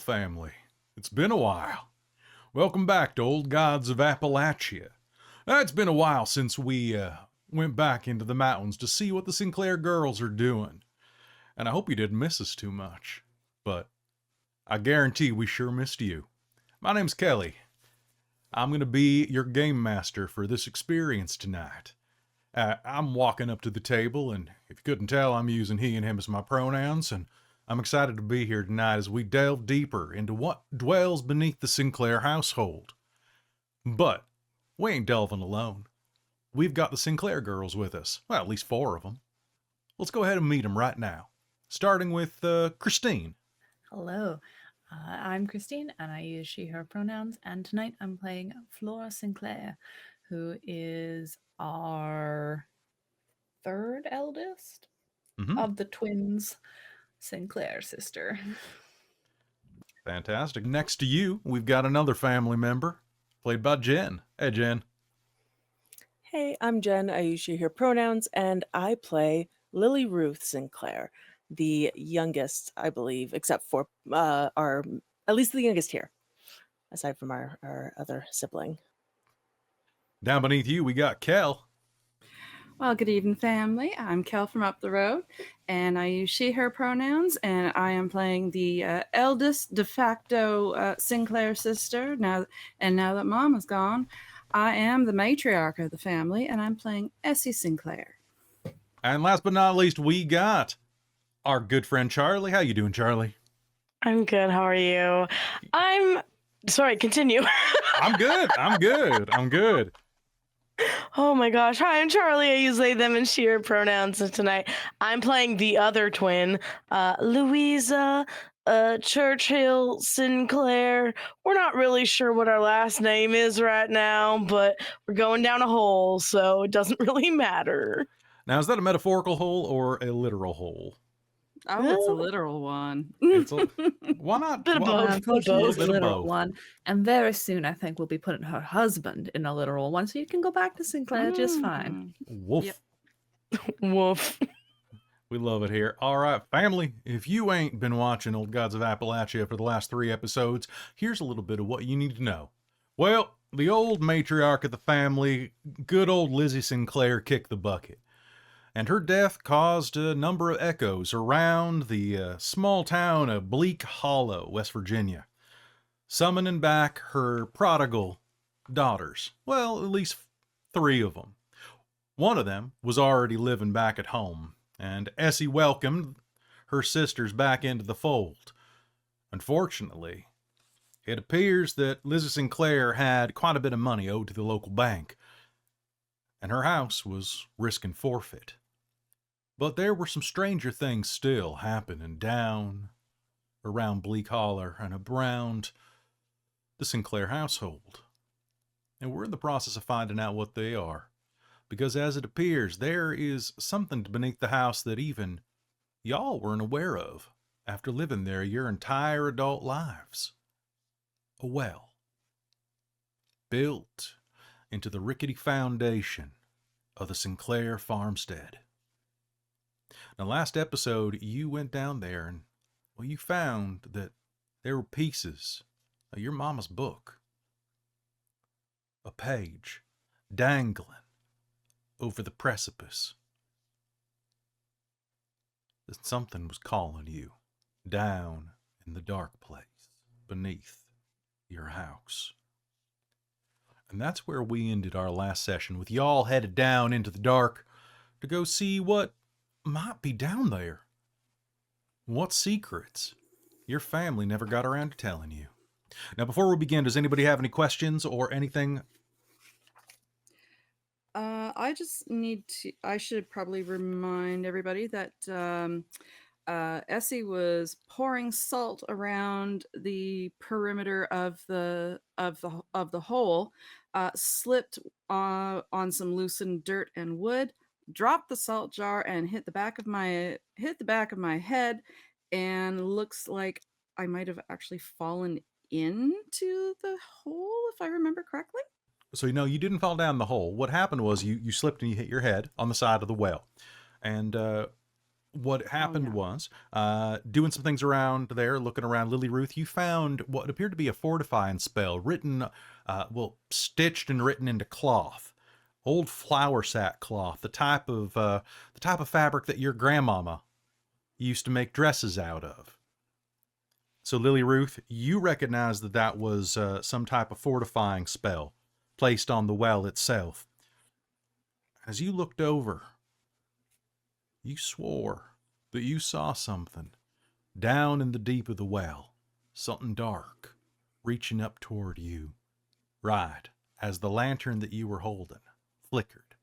family. It's been a while. Welcome back to Old Gods of Appalachia. It's been a while since we went back into the mountains to see what the Sinclair girls are doing. And I hope you didn't miss us too much. But I guarantee we sure missed you. My name's Kelle. I'm going to be your game master for this experience tonight. I'm walking up to the table, and if you couldn't tell, I'm using he and him as my pronouns, and I'm excited to be here tonight as we delve deeper into what dwells beneath the Sinclair household. But we ain't delving alone. We've got the Sinclair girls with us. Well, at least 4 of them. Let's go ahead and meet them right now. Starting with Christine. Hello, I'm Christine, and I use she, her pronouns, and tonight I'm playing Flora Sinclair, who is our 3rd eldest of the twins, Sinclair sister. Fantastic. Next to you, we've got another family member, played by Jen. Hey, Jen. Hey, I'm Jen. I use she, her pronouns, and I play Lily-Ruth Sinclair, the youngest, I believe, except for at least the youngest here, aside from our other sibling. Down beneath you, we got Kelle. Well, good evening, family. I'm Kelle from up the road, and I use she, her pronouns, and I am playing the eldest de facto Sinclair sister. Now that Mom is gone, I am the matriarch of the family, and I'm playing Essie Sinclair. And last but not least, we got our good friend Charlie. How you doing, Charlie? I'm good. How are you? Sorry, continue. I'm good. Oh my gosh. Hi, I'm Charlie. I use they, them, and she, her pronouns. And tonight I'm playing the other twin, Louisa Churchill Sinclair. We're not really sure what our last name is right now, but we're going down a hole, so it doesn't really matter. Now, is that a metaphorical hole or a literal hole? Oh, it's a literal one. Why not? Bit of both. Unfortunately, it's a Bit of literal both. one, and very soon I think we'll be putting her husband in a literal one, so you can go back to Sinclair just fine. Woof. Yep. Woof. We love it here. All right, family, if you ain't been watching Old Gods of Appalachia for the last 3 episodes, here's a little bit of what you need to know. Well, the old matriarch of the family, good old Lizzie Sinclair, kicked the bucket. And her death caused a number of echoes around the small town of Bleak Hollow, West Virginia, summoning back her prodigal daughters. Well, at least 3 of them. One of them was already living back at home, and Essie welcomed her sisters back into the fold. Unfortunately, it appears that Lizzie Sinclair had quite a bit of money owed to the local bank, and her house was risking forfeit. But there were some stranger things still happening down around Bleak Hollow and around the Sinclair household. And we're in the process of finding out what they are. Because as it appears, there is something beneath the house that even y'all weren't aware of after living there your entire adult lives. A well. Built into the rickety foundation of the Sinclair farmstead. Now, last episode, you went down there and, well, you found that there were pieces of your mama's book. A page dangling over the precipice. That something was calling you down in the dark place beneath your house. And that's where we ended our last session, with y'all headed down into the dark to go see what might be down there. What secrets your family never got around to telling you. Now, before we begin, does anybody have any questions or anything? I should probably remind everybody that Essie was pouring salt around the perimeter of the hole, slipped on some loosened dirt and wood, dropped the salt jar and hit the back of my head, and looks like I might have actually fallen into the hole, if I remember correctly. So, you didn't fall down the hole. What happened was you slipped and you hit your head on the side of the well. And what happened yeah. was, doing some things around there, looking around Lily-Ruth, you found what appeared to be a fortifying spell written, stitched and written into cloth. Old flour sack cloth, the type of fabric that your grandmama used to make dresses out of. So Lily-Ruth, you recognize that that was some type of fortifying spell placed on the well itself. As you looked over, you swore that you saw something down in the deep of the well, something dark, reaching up toward you, right as the lantern that you were holding flickered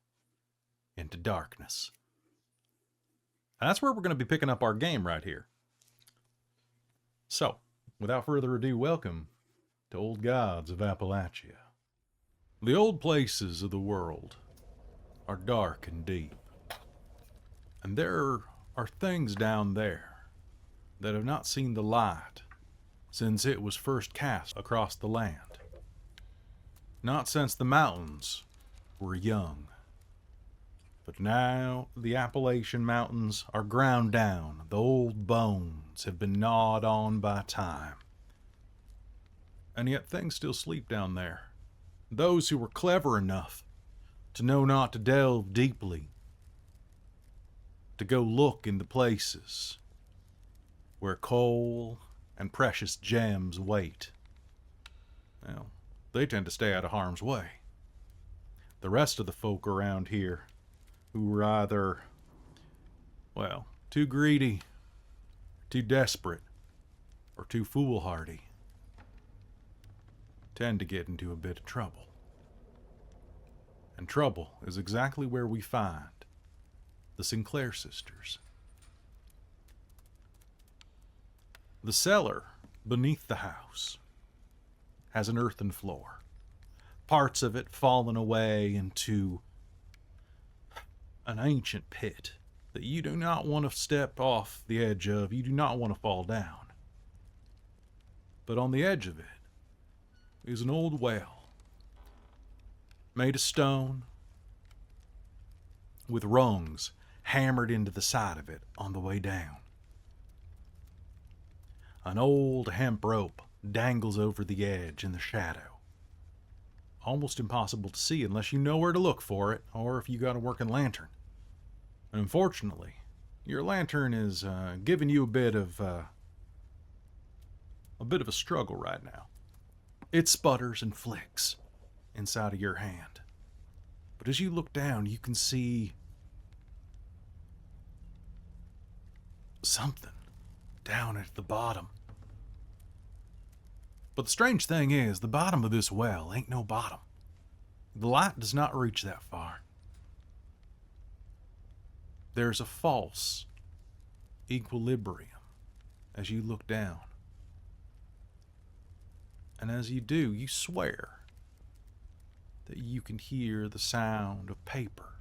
into darkness. And that's where we're going to be picking up our game right here. So, without further ado, welcome to Old Gods of Appalachia. The old places of the world are dark and deep. And there are things down there that have not seen the light since it was first cast across the land. Not since the mountains were young. But now the Appalachian Mountains are ground down. The old bones have been gnawed on by time. And yet things still sleep down there. Those who were clever enough to know not to delve deeply, to go look in the places where coal and precious gems wait. Well, they tend to stay out of harm's way. The rest of the folk around here, who were either, well, too greedy, too desperate, or too foolhardy, tend to get into a bit of trouble. And trouble is exactly where we find the Sinclair sisters. The cellar beneath the house has an earthen floor, parts of it fallen away into an ancient pit that you do not want to step off the edge of, you do not want to fall down. But on the edge of it is an old well, made of stone, with rungs hammered into the side of it on the way down. An old hemp rope dangles over the edge in the shadow. Almost impossible to see unless you know where to look for it, or if you got a working lantern. And unfortunately, your lantern is giving you a bit of a struggle right now. It sputters and flicks inside of your hand. But as you look down, you can see something down at the bottom. But the strange thing is, the bottom of this well ain't no bottom. The light does not reach that far. There's a false equilibrium as you look down. And as you do, you swear that you can hear the sound of paper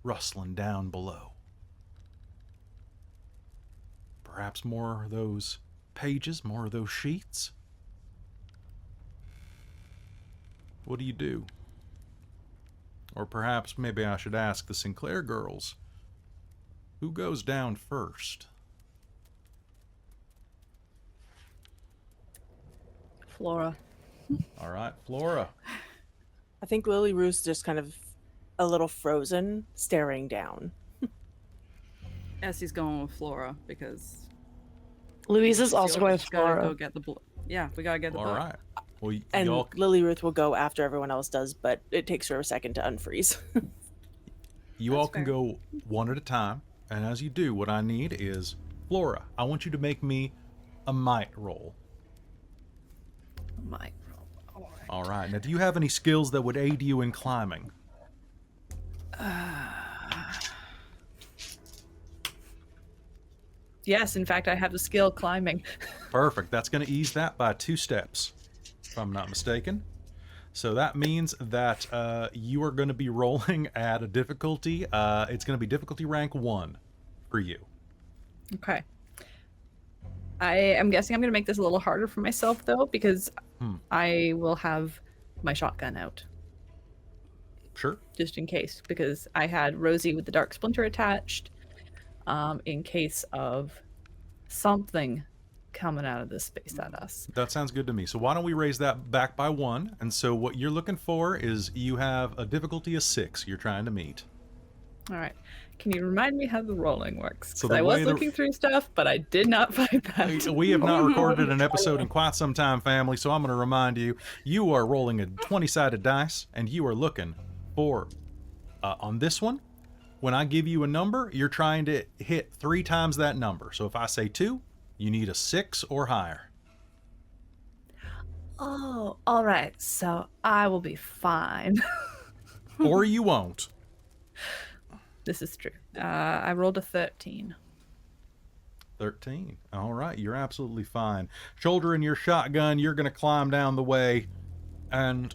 rustling down below. Perhaps more of those pages, more of those sheets. What do you do? Or perhaps maybe I should ask the Sinclair girls, who goes down first? Flora. All right, Flora. I think Lily-Ruth's just kind of a little frozen, staring down. Essie's going with Flora because Louisa's also going with we gotta Flora. go get the yeah, we gotta get the All book. right. Well, And y'all, Lily-Ruth will go after everyone else does, but it takes her a second to unfreeze. you all That's can fair. go one at a time. And as you do, what I need is, Flora, I want you to make me a might roll. Might roll. All right. All right. Now, do you have any skills that would aid you in climbing? Yes, in fact, I have the skill climbing. Perfect. That's going to ease that by 2 steps, if I'm not mistaken. So that means that you are going to be rolling at a difficulty. It's going to be difficulty rank 1 for you. Okay. I am guessing I'm going to make this a little harder for myself, though, because I will have my shotgun out, Sure. just in case, because I had Rosie with the dark splinter attached. in case of something coming out of this space at us. That sounds good to me. So why don't we raise that back by 1? And so what you're looking for is you have a difficulty of 6 you're trying to meet. All right. Can you remind me how the rolling works? So Because the I was way looking through stuff, but I did not find that. We have not recorded an episode in quite some time, family, so I'm going to remind you, you are rolling a 20-sided dice, and you are looking for, on this one, when I give you a number, you're trying to hit 3 times that number. So if I say 2, you need a 6 or higher. Oh, all right. So I will be fine. Or you won't. This is true. I rolled a 13. 13. All right, you're absolutely fine. Shouldering your shotgun, you're going to climb down the way, and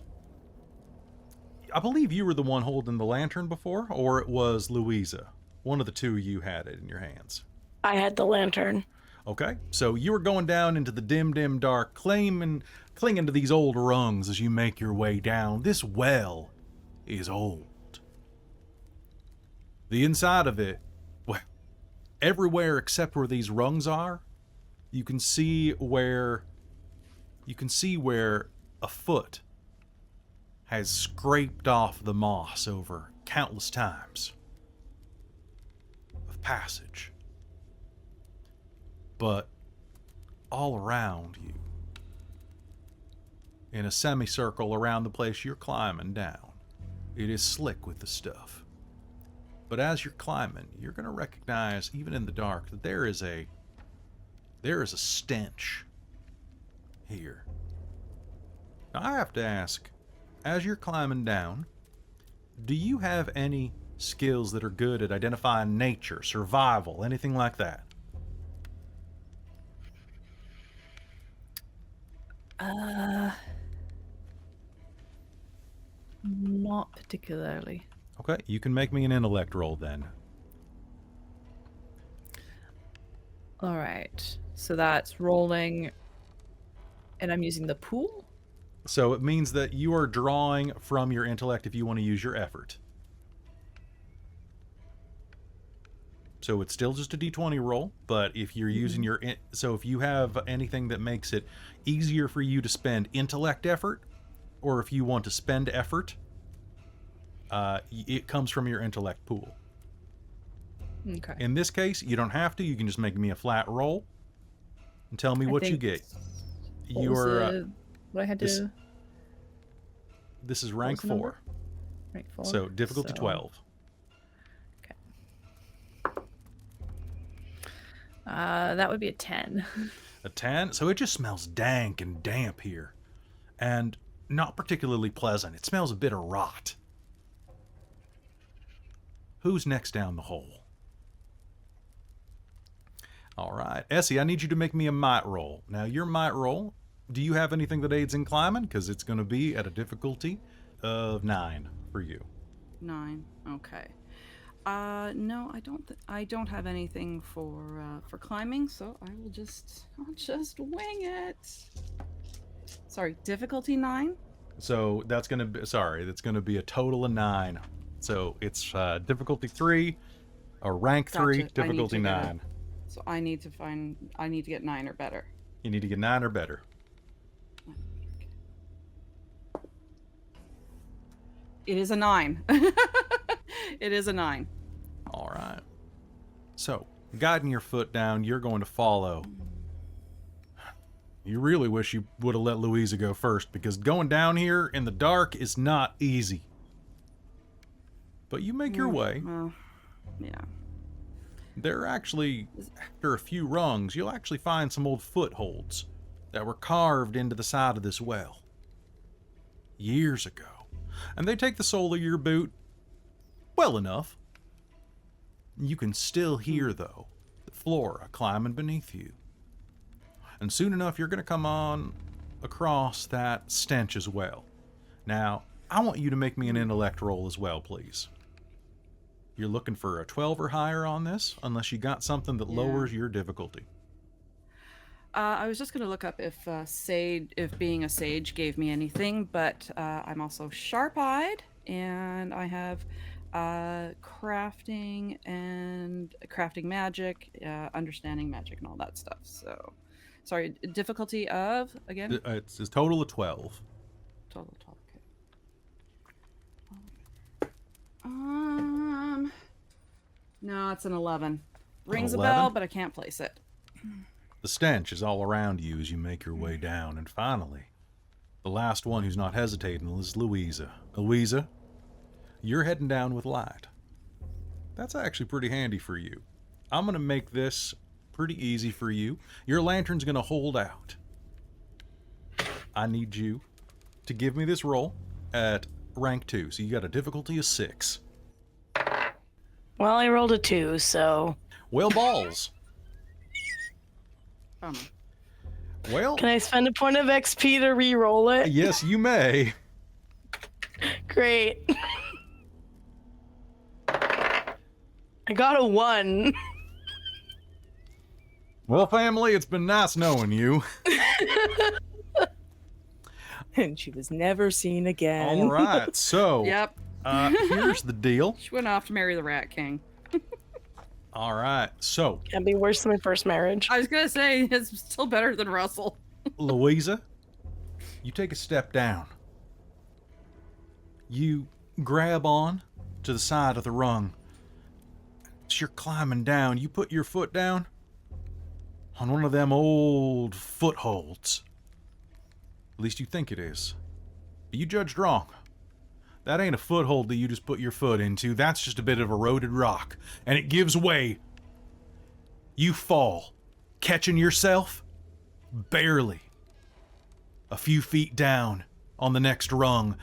I believe you were the one holding the lantern before, or it was Louisa. One of the two of you had it in your hands. I had the lantern. Okay, so you were going down into the dim dark, clinging to these old rungs as you make your way down. This well is old. The inside of it, well, everywhere except where these rungs are, you can see where a foot has scraped off the moss over countless times of passage. But all around you, in a semicircle around the place you're climbing down, it is slick with the stuff. But as you're climbing, you're going to recognize, even in the dark, that there is a stench here. Now, I have to ask, as you're climbing down, do you have any skills that are good at identifying nature, survival, anything like that? Not particularly. Okay, you can make me an intellect roll then. All right. So that's rolling, and I'm using the pool? So it means that you are drawing from your intellect if you want to use your effort. So it's still just a d20 roll, but if you're using your... So if you have anything that makes it easier for you to spend intellect effort, or if you want to spend effort, it comes from your intellect pool. Okay. In this case, you don't have to. You can just make me a flat roll and tell me what you get. What I had this- to... This is rank was the number? 4. Rank 4. So difficulty So- 12. That would be a 10. A 10? So it just smells dank and damp here. And not particularly pleasant. It smells a bit of rot. Who's next down the hole? All right. Essie, I need you to make me a might roll. Now, your might roll, do you have anything that aids in climbing? Because it's going to be at a difficulty of 9 for you. 9. Okay. No, I don't have anything for climbing, so I'll just wing it. Sorry, difficulty 9. So that's going to be a total of 9. So it's difficulty 3, or rank 3, Gotcha. difficulty 9. So I need to get 9 or better. You need to get 9 or better. It is a 9. It is a 9. All right. So, guiding your foot down, you're going to follow. You really wish you would have let Louisa go first, because going down here in the dark is not easy. But you make your way. Well, yeah. There are actually, after a few rungs, you'll actually find some old footholds that were carved into the side of this well years ago. And they take the sole of your boot well enough. You can still hear, though, the Flora climbing beneath you. And soon enough, you're going to come on across that stench as well. Now, I want you to make me an intellect roll as well, please. You're looking for a 12 or higher on this, unless you got something that lowers your difficulty. I was just going to look up if being a sage gave me anything, but I'm also sharp-eyed, and I have crafting and crafting magic, understanding magic, and all that stuff. So, sorry, difficulty of again. It's a total of 12. Total 12. Okay. No, it's an 11. Rings a 11? bell, but I can't place it. The stench is all around you as you make your way down, and finally, the last one who's not hesitating is Louisa. Louisa, you're heading down with light. That's actually pretty handy for you. I'm going to make this pretty easy for you. Your lantern's going to hold out. I need you to give me this roll at rank 2, so you got a difficulty of 6. Well, I rolled a 2, so... Well, balls. Well, Can I spend a point of XP to re-roll it? yes, you may. Great. I got a 1. Well, family, it's been nice knowing you. And she was never seen again. All right, so Yep. here's the deal. She went off to marry the Rat King. All right, so Can't be worse than my first marriage. I was gonna say it's still better than Russell. Louisa, you take a step down. You grab on to the side of the rung. As you're climbing down, you put your foot down on one of them old footholds. At least you think it is. But you judged wrong. That ain't a foothold that you just put your foot into. That's just a bit of eroded rock. And it gives way. You fall, catching yourself barely a few feet down on the next rung.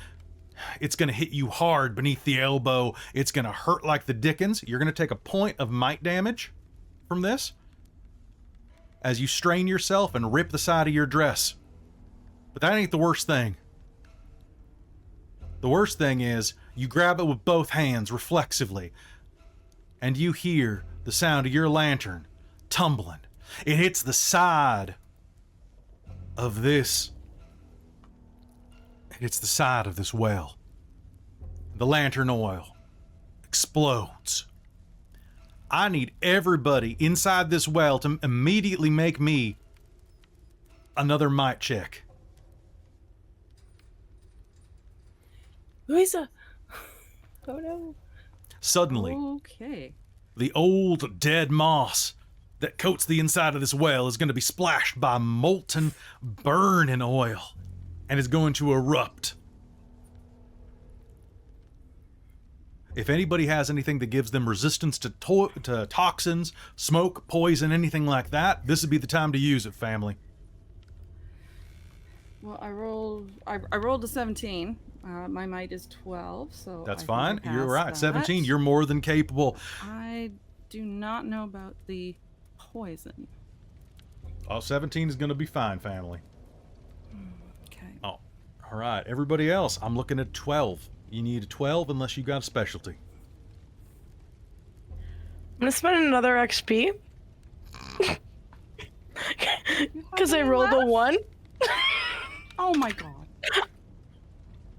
It's going to hit you hard beneath the elbow. It's going to hurt like the dickens. You're going to take a point of might damage from this as you strain yourself and rip the side of your dress. But that ain't the worst thing. The worst thing is you grab it with both hands reflexively, and you hear the sound of your lantern tumbling. It hits the side of this. It's the side of this well. The lantern oil explodes. I need everybody inside this well to immediately make me another might check. Louisa! Oh no. Suddenly, Okay. the old dead moss that coats the inside of this well is going to be splashed by molten, burning oil and is going to erupt. If anybody has anything that gives them resistance to toxins, smoke, poison, anything like that, this would be the time to use it, family. Well, I rolled a 17. My might is 12, so That's I fine. think I You're passed right. that. 17, you're more than capable. I do not know about the poison. Oh, 17 is going to be fine, family. Okay. Oh, all right. Everybody else, I'm looking at 12. You need a 12 unless you got a specialty. I'm gonna spend another XP. Because I rolled a 1. Oh my god.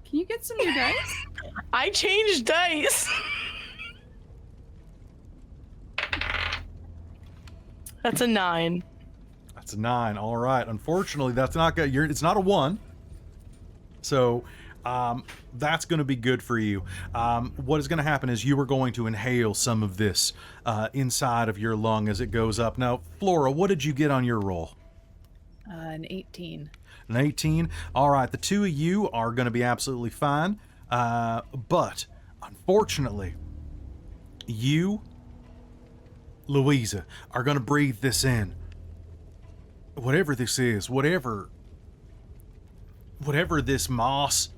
Can you get some new dice? I changed dice. That's a 9. That's a 9. All right. Unfortunately, that's not good. It's not a 1. So that's going to be good for you. What is going to happen is you are going to inhale some of this inside of your lung as it goes up. Now, Flora, what did you get on your roll? An 18. An 18. All right, the two of you are going to be absolutely fine. But unfortunately, you, Louisa, are going to breathe this in. Whatever this is, whatever this moss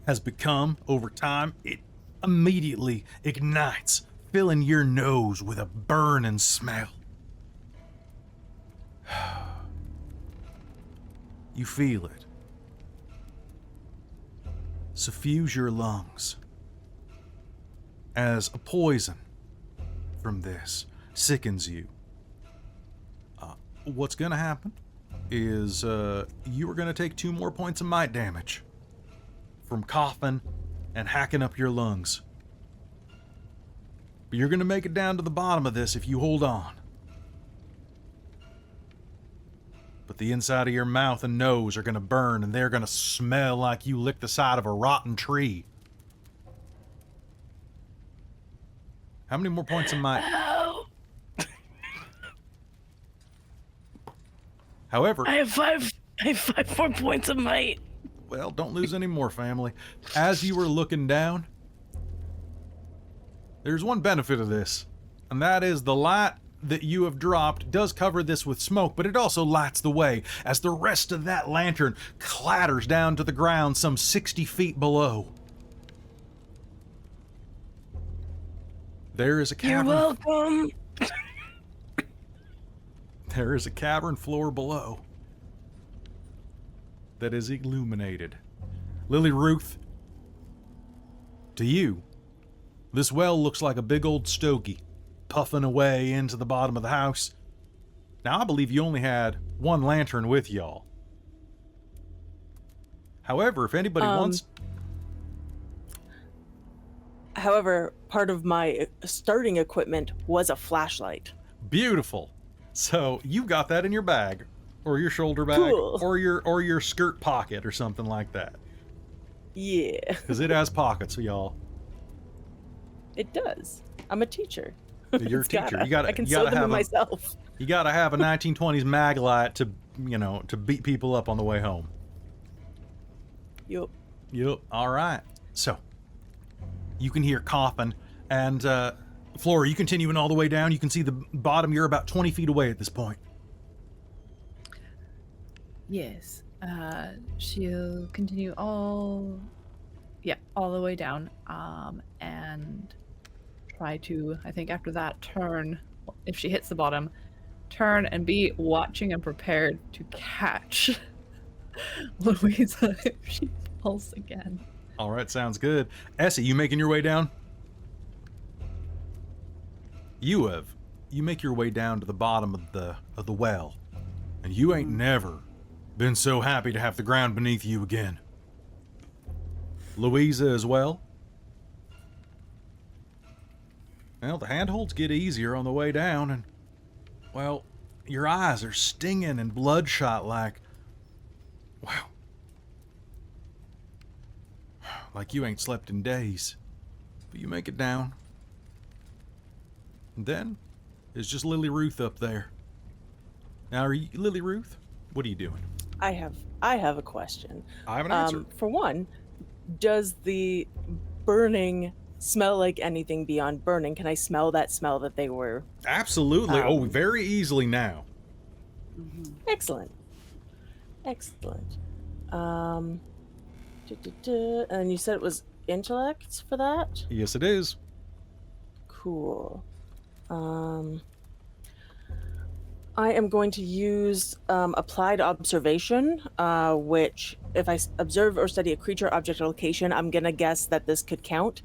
has become over time, it immediately ignites, filling your nose with a burning smell. You feel it suffuse your lungs as a poison from this sickens you. What's going to happen is you are going to take 2 more points of might damage from coughing and hacking up your lungs. But you're going to make it down to the bottom of this if you hold on. But the inside of your mouth and nose are going to burn, and they're going to smell like you licked the side of a rotten tree. How many more points of might? Ow. However, I have 5 more points of might. well, don't lose any more, family. As you were looking down, there's one benefit of this, and that is the light that you have dropped does cover this with smoke, but it also lights the way as the rest of that lantern clatters down to the ground some 60 feet below. There is a You're cavern. welcome. There is a cavern floor below that is illuminated. Lily-Ruth, to you, this well looks like a big old stogie puffing away into the bottom of the house. Now, I believe you only had one lantern with y'all. However, if anybody wants... However, part of my starting equipment was a flashlight. Beautiful. So, you've got that in your bag, or your shoulder bag, Cool. or your skirt pocket, or something like that. Yeah, Because it has pockets, y'all. it does. I'm a teacher. You're a It's teacher. I can sew them in myself. You gotta have a 1920s mag light to, to beat people up on the way home. Yup. Yep. All right. So, you can hear coughing, and Flora, you continuing all the way down. You can see the bottom. You're about 20 feet away at this point. Yes. She'll continue all the way down. And try to, I think after that, turn, if she hits the bottom, turn and be watching and prepared to catch Louisa if she falls again. All right. Sounds good. Essie, you making your way down? You make your way down to the bottom of the well, and you ain't never been so happy to have the ground beneath you again. Louisa as well. Well, the handholds get easier on the way down, and, well, your eyes are stinging and bloodshot like, wow, like you ain't slept in days. But you make it down. And then, there's just Lily-Ruth up there. Now, are you, Lily-Ruth? What are you doing? I have a question. I have an answer. For one, does the burning smell like anything beyond burning? Can I smell that smell that they were? Absolutely. Very easily now. Excellent. And you said it was intellect for that? Yes, it is. Cool. I am going to use applied observation, which if I observe or study a creature, object, or location, I'm going to guess that this could count.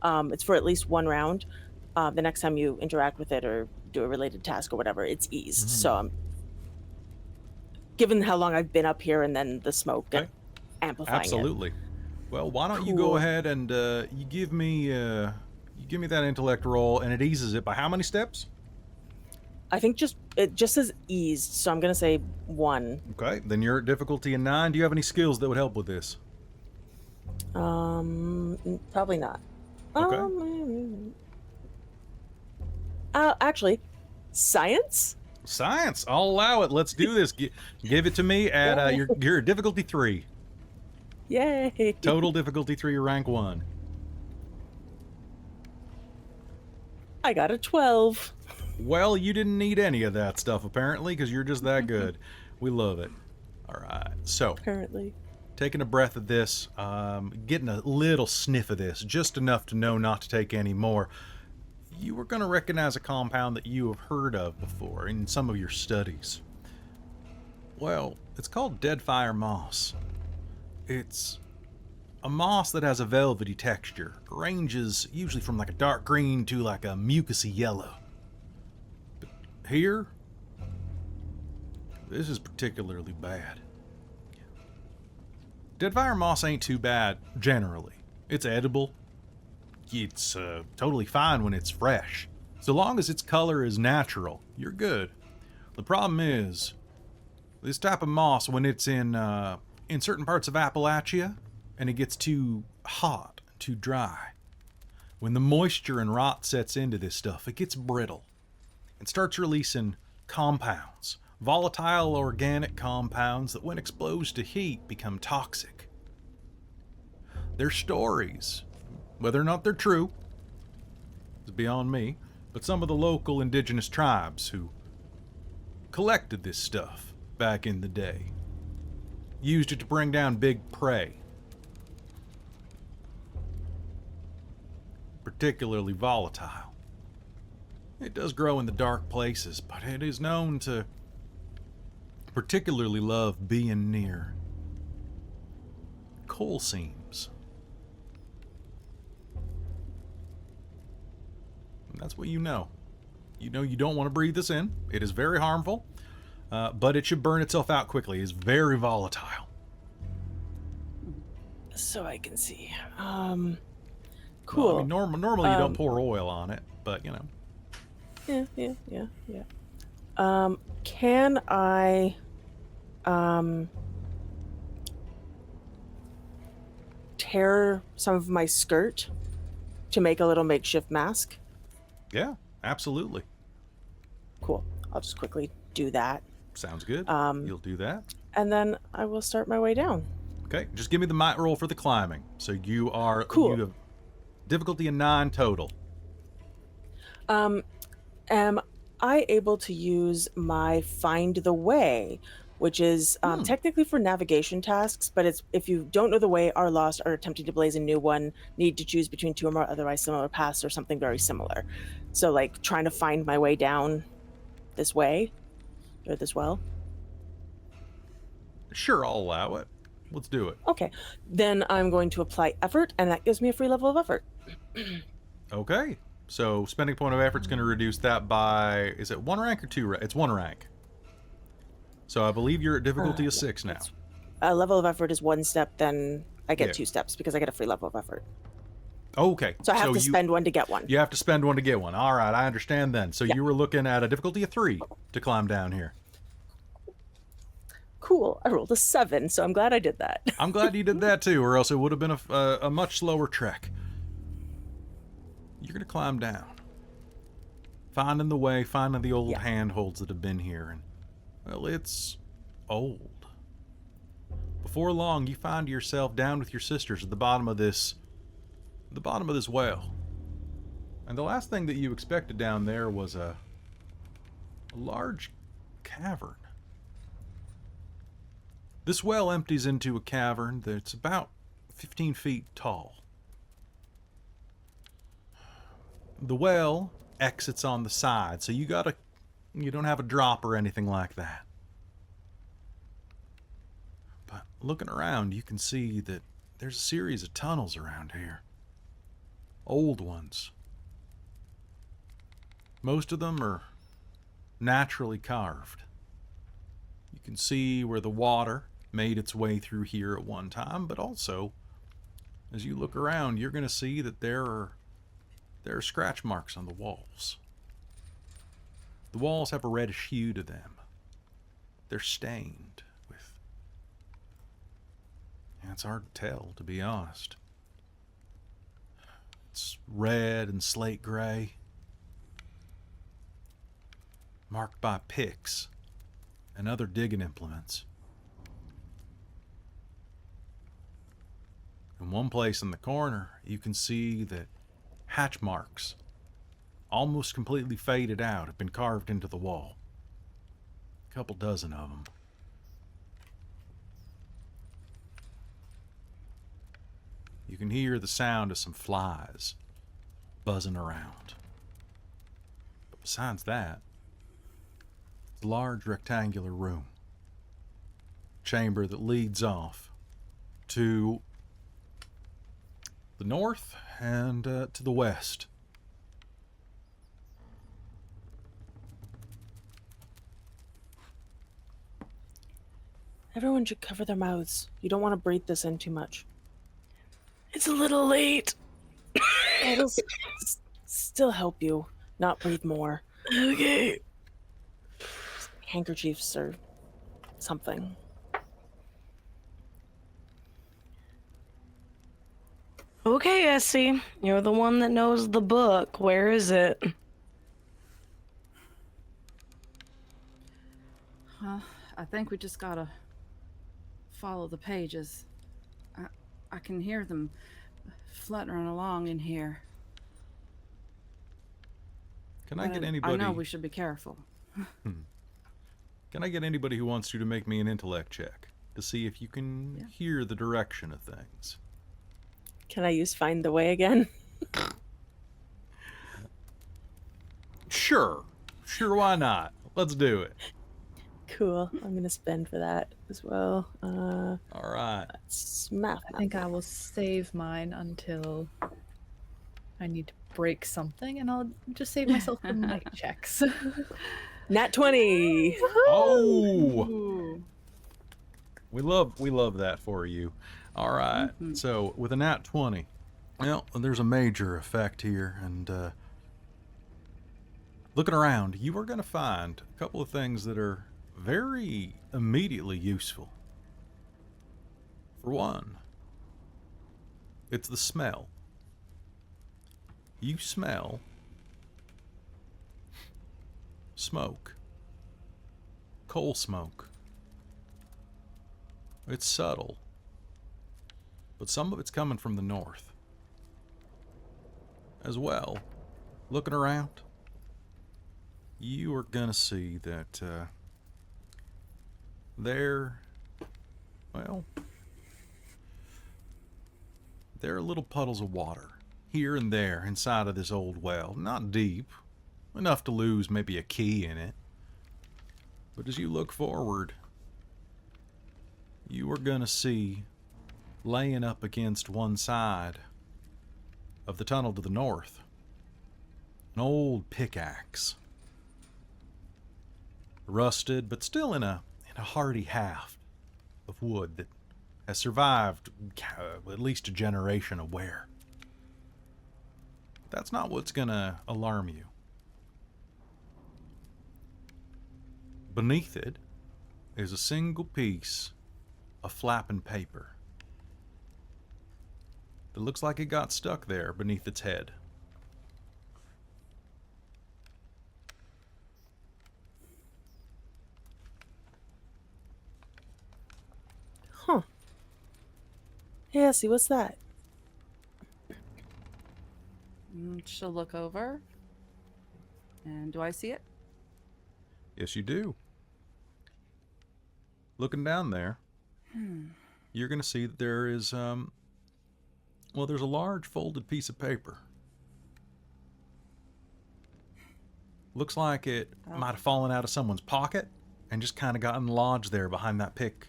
It's for at least one round. The next time you interact with it or do a related task or whatever, it's eased. So given how long I've been up here and then the smoke amplifying Absolutely. Well, why don't you go Cool. ahead and you give me that intellect roll, and it eases it by how many steps? I think it just says eased, so I'm going to say 1. Okay, then you're at difficulty in 9. Do you have any skills that would help with this? Probably not. Okay. Actually, science? Science. I'll allow it. Let's do this. Give it to me at you're at difficulty 3. Yay! Total difficulty 3, rank 1. I got a 12. Well, you didn't need any of that stuff apparently, because you're just that good. We love it. All right. So, Apparently. taking a breath of this, getting a little sniff of this, just enough to know not to take any more. You were going to recognize a compound that you have heard of before in some of your studies. Well, it's called deadfire moss. It's a moss that has a velvety texture. Ranges usually from like a dark green to like a mucusy yellow. But here, this is particularly bad. Deadfire moss ain't too bad, generally. It's edible. it's totally fine when it's fresh. So long as its color is natural, you're good. The problem is, this type of moss, when it's in certain parts of Appalachia, and it gets too hot, too dry, when the moisture and rot sets into this stuff, it gets brittle and starts releasing compounds, volatile organic compounds that when exposed to heat become toxic. Their stories, whether or not they're true, is beyond me, but some of the local indigenous tribes who collected this stuff back in the day used it to bring down big prey, particularly volatile. It does grow in the dark places, but it is known to particularly love being near coal seams. And that's what you know. You know you don't want to breathe this in. It is very harmful, but it should burn itself out quickly. It's very volatile. So I can see. Well, Cool. I mean, normally you don't pour oil on it, but you know. Yeah. Can I tear some of my skirt to make a little makeshift mask? Yeah, absolutely. Cool. I'll just quickly do that. Sounds good. You'll do that. And then I will start my way down. Okay, just give me the might roll for the climbing. So you are Cool. You have difficulty in 9 total. Am I able to use my Find the Way, which is technically for navigation tasks, but it's if you don't know the way, are lost, or attempting to blaze a new one, need to choose between 2 or more otherwise similar paths or something very similar. So like trying to find my way down this way or this well. Sure, I'll allow it. Let's do it. Okay, then I'm going to apply effort, and that gives me a free level of effort. Okay. So spending point of effort's going to reduce that by, is it 1 rank or 2 rank? It's 1 rank. So I believe you're at difficulty of 6 now. A level of effort is 1 step, then I get Yeah. 2 steps because I get a free level of effort. Okay. So I have to spend 1 to get 1. You have to spend 1 to get 1. All right, I understand then. So you were looking at a difficulty of 3 to climb down here. Cool. I rolled a 7, so I'm glad I did that. I'm glad you did that too, or else it would have been a much slower trek. You're going to climb down. Finding the way, finding the old handholds that have been here. And, well, it's old. Before long, you find yourself down with your sisters at the bottom of this well. And the last thing that you expected down there was a large cavern. This well empties into a cavern that's about 15 feet tall. The well exits on the side, so you don't have a drop or anything like that. But looking around, you can see that there's a series of tunnels around here. Old ones. Most of them are naturally carved. You can see where the water made its way through here at one time, but also, as you look around, you're going to see that there are scratch marks on the walls. The walls have a reddish hue to them. They're stained with... Yeah, it's hard to tell, to be honest. It's red and slate gray, marked by picks and other digging implements. In one place in the corner, you can see that hatch marks, almost completely faded out, have been carved into the wall. A couple dozen of them. You can hear the sound of some flies buzzing around. But besides that, it's a large rectangular room. Chamber that leads off to the north and to the west. Everyone should cover their mouths. You don't want to breathe this in too much. It's a little late. It'll still help you not breathe more. Okay. Handkerchiefs or something. Okay, Essie. You're the one that knows the book. Where is it? Well, I think we just gotta follow the pages. I can hear them fluttering along in here. Can I get But anybody? I know we should be careful. Can I get anybody who wants to make me an intellect check to see if you can hear the direction of things? Can I use Find the Way again? Sure. Sure, why not? Let's do it. Cool. I'm gonna spend for that as well. All right. That's math. I think I will save mine until I need to break something, and I'll just save myself the mic checks. Nat 20. Oh, Ooh. we love that for you. All right. So with a nat 20, well, there's a major effect here, and looking around, you are going to find a couple of things that are very immediately useful. For one, it's the smell. You smell smoke. Coal smoke. It's subtle, but some of it's coming from the north. As well, looking around, you are gonna see that there are little puddles of water here and there inside of this old well. Not deep, enough to lose maybe a key in it. But as you look forward, you are gonna see, laying up against one side of the tunnel to the north, an old pickaxe. Rusted, but still in a hardy haft of wood that has survived at least a generation of wear. That's not what's gonna alarm you. Beneath it is a single piece of flapping paper that looks like it got stuck there beneath its head. Huh. Hey, Essie, what's that? She'll look over. And do I see it? Yes, you do. Looking down there, you're going to see that there is, there's a large folded piece of paper. Looks like it might have fallen out of someone's pocket and just kind of gotten lodged there behind that pick.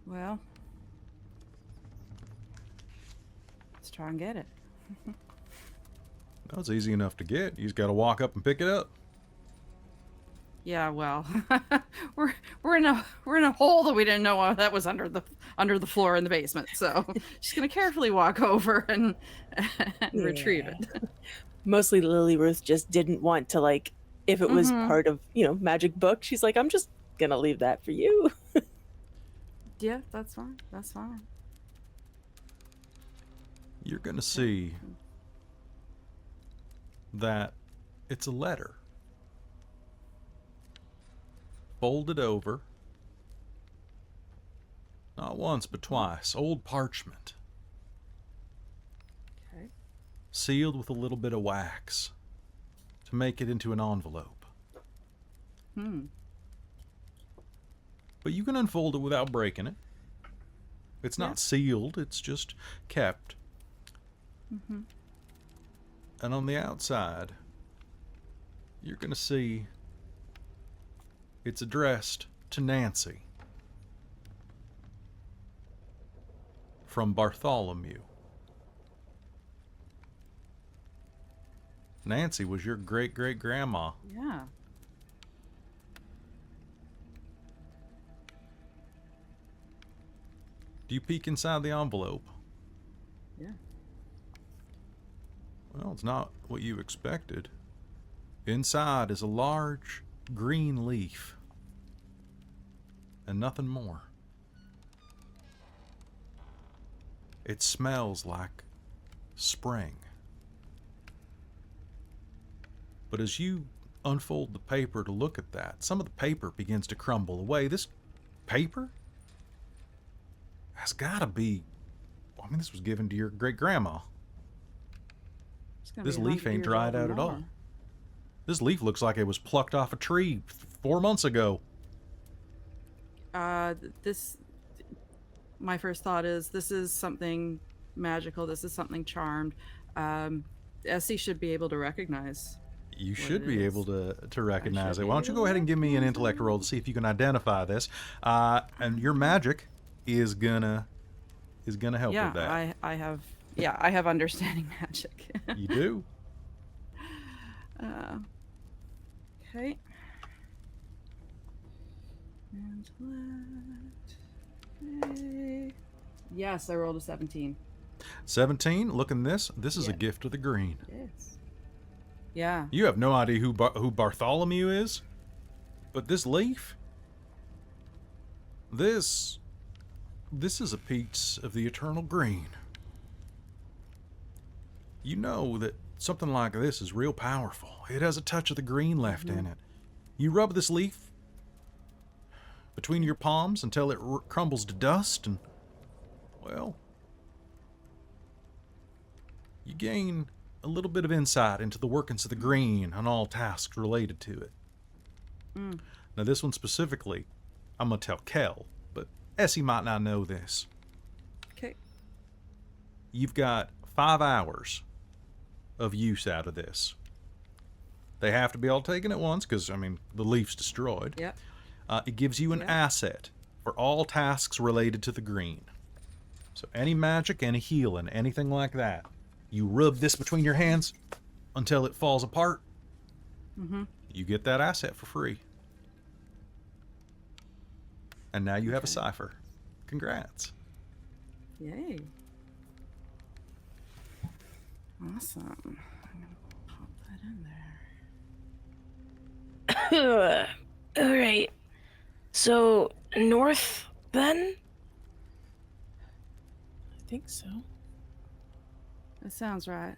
Well, let's try and get it. Well, it's easy enough to get. You just got to walk up and pick it up. Yeah, well, we're in a hole that we didn't know that was under the floor in the basement. So she's gonna carefully walk over and retrieve it. Mostly Lily-Ruth just didn't want to, like, if it was part of, magic book, she's like, I'm just gonna leave that for you. Yeah, that's fine. That's fine. You're going to see that it's a letter. Folded over. Not once, but twice. Old parchment. Okay. Sealed with a little bit of wax to make it into an envelope. But you can unfold it without breaking it. It's not sealed, it's just kept. And on the outside, you're going to see it's addressed to Nancy from Bartholomew. Nancy was your great-great-grandma. Yeah. Do You peek inside the envelope. Yeah. Well, it's not what you expected. Inside is a large green leaf. And nothing more. It smells like spring. But as you unfold the paper to look at that, some of the paper begins to crumble away. This paper has got to be... I mean, this was given to your great-grandma. It's gonna This be leaf 100 ain't years dried old out or at all. more. This leaf looks like it was plucked off a tree 4 months ago. This... My first thought is this is something magical. This is something charmed. Essie should be able to recognize. You What should it be is. able to recognize should it. be Why don't you able go to ahead and give me an recognize intellect it. roll to see if you can identify this. And your magic is gonna help Yeah, with that. I have understanding magic. You do. Okay. Intellect. Okay. Yes, I rolled a 17. 17. Look in this. This is a Yeah. gift of the green. Yes. Yeah. You have no idea who Bartholomew is, but this leaf. This is a piece of the eternal green. You know that something like this is real powerful. It has a touch of the green left in it. You rub this leaf between your palms until it crumbles to dust, and, well, you gain a little bit of insight into the workings of the green and all tasks related to it. Now, this one specifically, I'm going to tell Kelle, but Essie might not know this. Okay. You've got 5 hours of use out of this. They have to be all taken at once because, I mean, the leaf's destroyed. Yep. It gives you an Yep. asset for all tasks related to the green. So any magic, any healing, anything like that, you rub this between your hands until it falls apart. You get that asset for free. And now you have a cipher. Congrats. Yay. Awesome. I'm gonna pop that in there. All right. So, north then? I think so. That sounds right.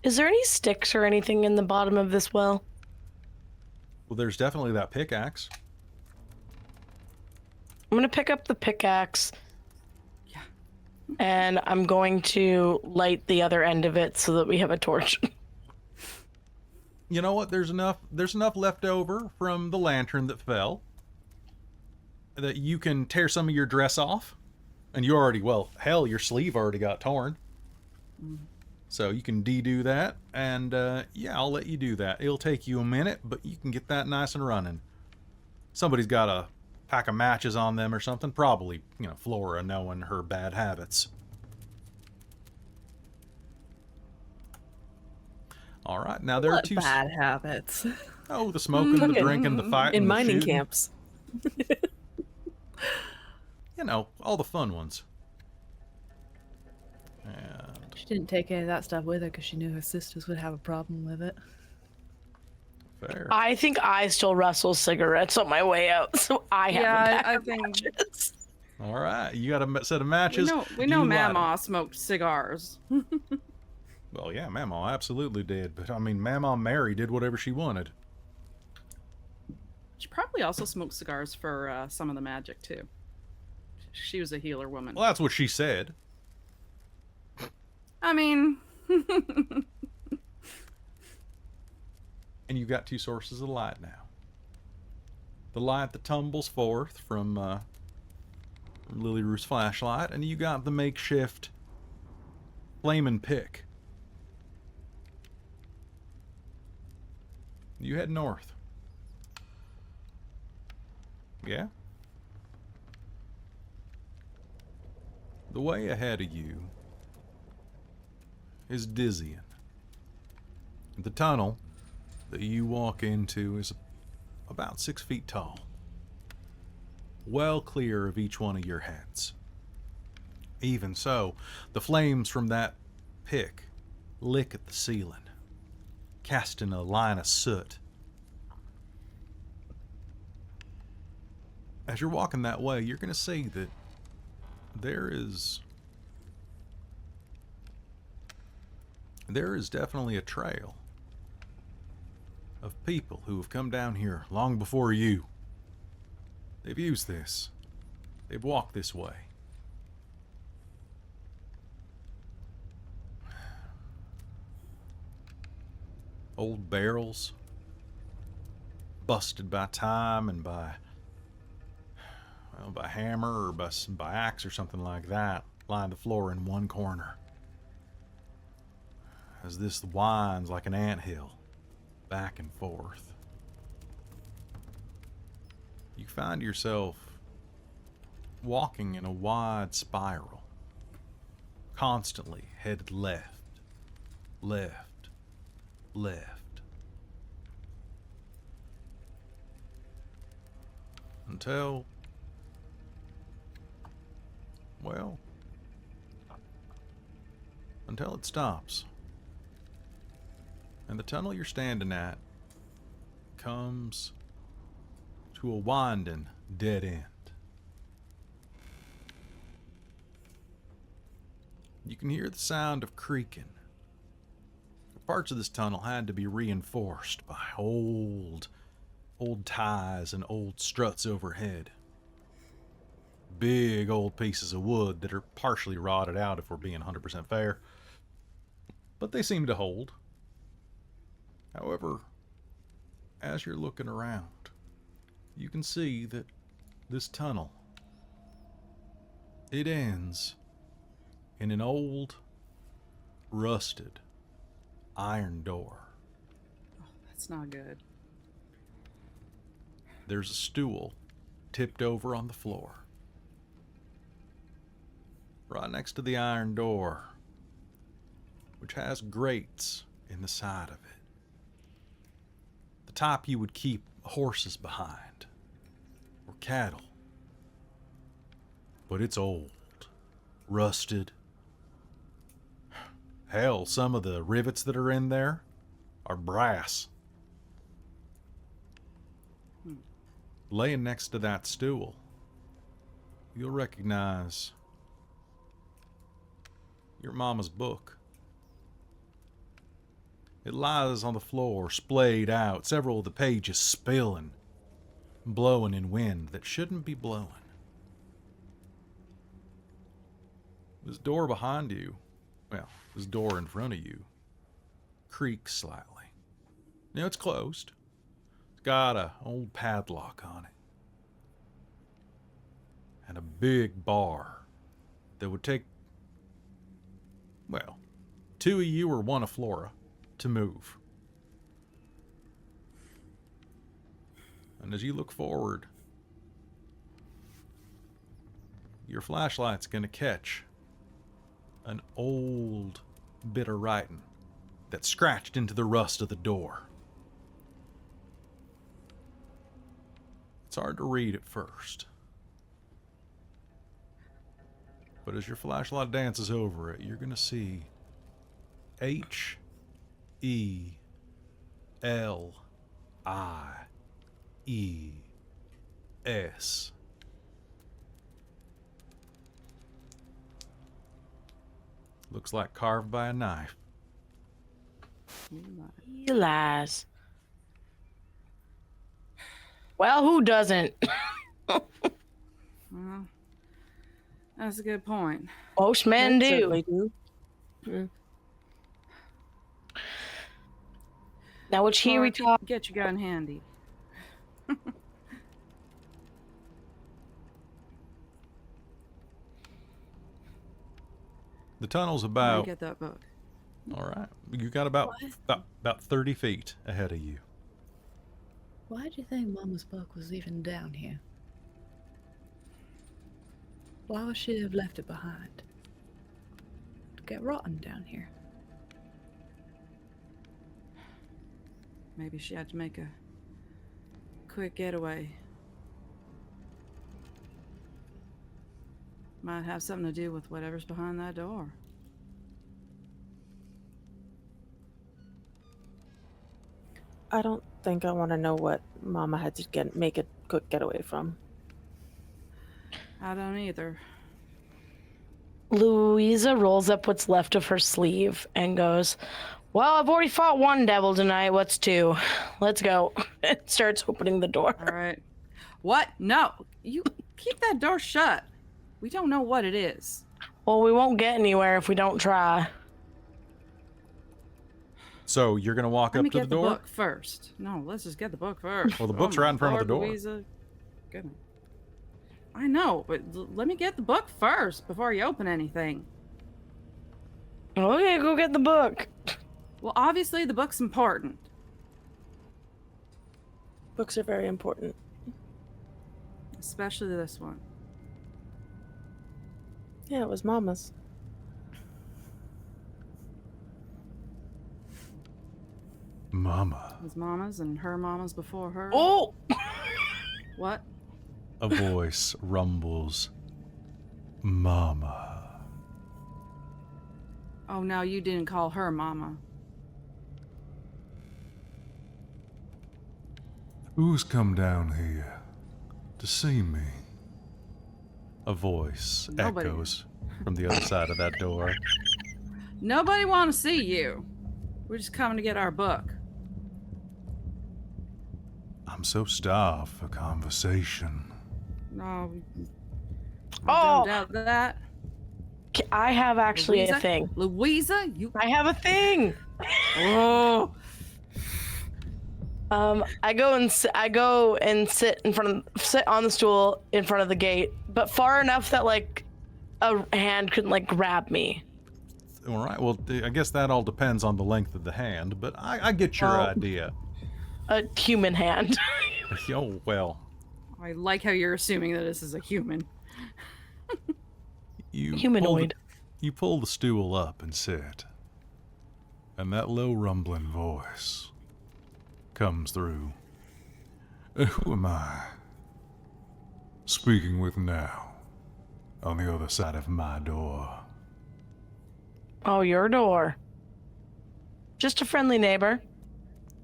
Is there any sticks or anything in the bottom of this well? Well, there's definitely that pickaxe. I'm gonna pick up the pickaxe. Yeah. And I'm going to light the other end of it so that we have a torch. You know what? There's enough left over from the lantern that fell that you can tear some of your dress off. And you already, well, hell, your sleeve already got torn. So you can de-do that. And, yeah, I'll let you do that. It'll take you a minute, but you can get that nice and running. Somebody's got a pack of matches on them or something. Probably, you know, Flora knowing her bad habits. All right, now there are What two... bad habits. Oh, the smoking, the Cooking. drinking, the fighting, In the mining shooting. camps. You know, all the fun ones. And She didn't take any of that stuff with her because she knew her sisters would have a problem with it. fair. I think I stole Russell's cigarettes on my way out, so I have a Yeah, pack I of think matches. All right, you got a set of we matches. know Do you light 'em? Mamaw smoked cigars. Well, yeah, Mamaw absolutely did. But, I mean, Mamaw Mary did whatever she wanted. She probably also smoked cigars for some of the magic too. She was a healer woman. Well, that's what she said. I mean, And you've got two sources of light now. The light that tumbles forth from Lily-Ruth's flashlight, and you got the makeshift flaming pick. You head north. Yeah? The way ahead of you is dizzying. The tunnel that you walk into is about 6 feet tall. well clear of each one of your heads. Even so, the flames from that pick lick at the ceiling, casting a line of soot. As you're walking that way, you're going to see that there is definitely a trail of people who have come down here long before you. They've used this. They've walked this way. Old barrels, busted by time and by hammer or by axe or something like that, line the floor in one corner. As this winds like an anthill, back and forth. You find yourself walking in a wide spiral, constantly headed left, left, left. Until, well, until it stops. And the tunnel you're standing at comes to a winding dead end. You can hear the sound of creaking. Parts of this tunnel had to be reinforced by old ties and old struts overhead. Big old pieces of wood that are partially rotted out, if we're being 100% fair. But they seem to hold. However, as you're looking around, you can see that this tunnel, it ends in an old, rusted iron door. Oh, that's not good. There's a stool tipped over on the floor. Right next to the iron door, which has grates in the side of it. The type you would keep horses behind, or cattle. But it's old, rusted. Hell, some of the rivets that are in there are brass. Laying next to that stool, you'll recognize your mama's book. It lies on the floor, splayed out, several of the pages spilling, blowing in wind that shouldn't be blowing. This door behind you, well, this door in front of you, creaks slightly. Now it's closed. It's got an old padlock on it. And a big bar that would take, well, two of you or one of Flora to move. And as you look forward, your flashlight's going to catch an old bit of writing that scratched into the rust of the door. It's hard to read at first. But as your flashlight dances over it, you're going to see H-E-L-I-E-S. Looks like carved by a knife. He lies. Well, who doesn't? Well, that's a good point. Most men I do. certainly do. Mm. Now, which here we Flora, talk. get your gun handy. The tunnel's Let me about, get that book. all right, you got about 30 feet ahead of you. Why do you think Mama's book was even down here? Why would she have left it behind? To get rotten down here. Maybe she had to make a quick getaway. Might have something to do with whatever's behind that door. I don't think I want to know what Mama had to make a quick getaway from. I don't either. Louisa rolls up what's left of her sleeve and goes, well, I've already fought one devil tonight. What's two? Let's go. And starts opening the door. All right. What? No. You keep that door shut. We don't know what it is. Well, we won't get anywhere if we don't try. So you're gonna walk Let up me to the get the door? book first. No, let's just get the book first. Well, the book's my right in front of the Lord, door. Louisa. Goodness. I know, but let me get the book first before you open anything. Okay, go get the book. Well, obviously the book's important. Books are very important. Especially this one. Yeah, it was Mama's. Mama. His mama's and her mama's before her. Oh! What? A voice rumbles. Mama. Oh, no, you didn't call her mama. Who's come down here to see me? A voice Nobody. echoes from the other side of that door. Nobody want to see you. We're just coming to get our book. I'm so starved for conversation. No. Oh. I don't doubt that. I have actually Louisa? a thing. Louisa, you. I have a thing. Oh. I go and sit on the stool in front of the gate, but far enough that like a hand couldn't like grab me. All right, well, I guess that all depends on the length of the hand, but I get your Well- idea. A human hand. Oh, well. I like how you're assuming that this is a human. You Humanoid. You pull the stool up and sit. And that low rumbling voice comes through. Who am I speaking with now on the other side of my door? Oh, your door. Just a friendly neighbor.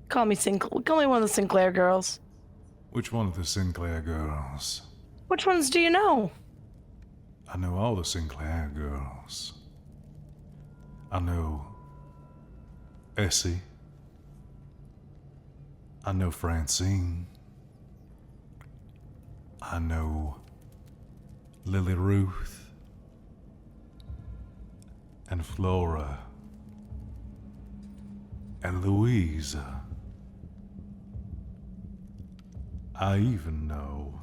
Call me one of the Sinclair girls. Which one of the Sinclair girls? Which ones do you know? I know all the Sinclair girls. I know Essie. I know Francine. I know Lily-Ruth. And Flora. And Louisa. I even know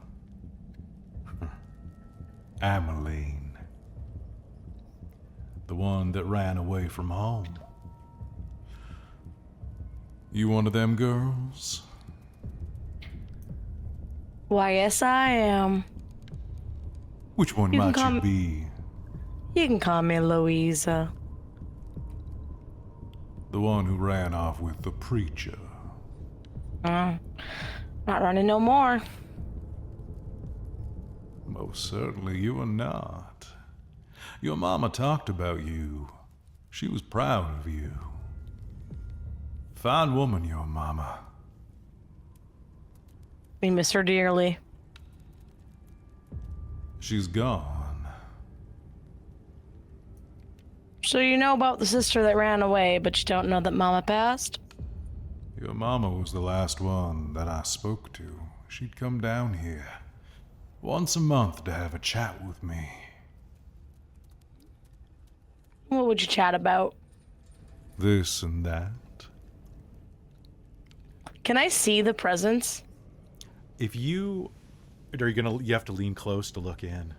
Ameline, the one that ran away from home. You one of them girls? Why, yes, I am. Which one You can might call you me- be? You can call me Louisa. The one who ran off with the preacher. Not running no more. Most certainly you are not. Your mama talked about you. She was proud of you. Fine woman, your mama. We miss her dearly. She's gone. So you know about the sister that ran away, but you don't know that Mama passed? Your mama was the last one that I spoke to. She'd come down here once a month to have a chat with me. What would you chat about? This and that. Can I see the presents? If you have to lean close to look in.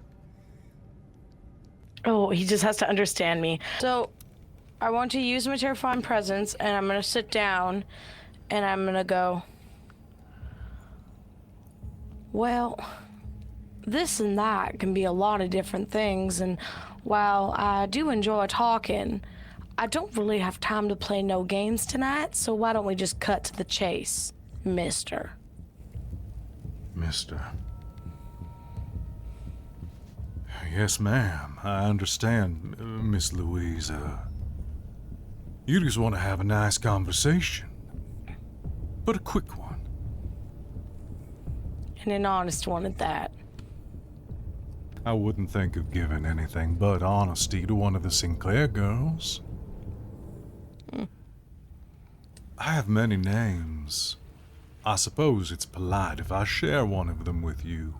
Oh, he just has to understand me. So, I want to use my terrifying presence, and I'm gonna sit down, and I'm gonna go, well, this and that can be a lot of different things, and while I do enjoy talking, I don't really have time to play no games tonight, so why don't we just cut to the chase, mister? Mister. Yes, ma'am. I understand, Miss Louisa. You just want to have a nice conversation. But a quick one. And an honest one at that. I wouldn't think of giving anything but honesty to one of the Sinclair girls. I have many names. I suppose it's polite if I share one of them with you.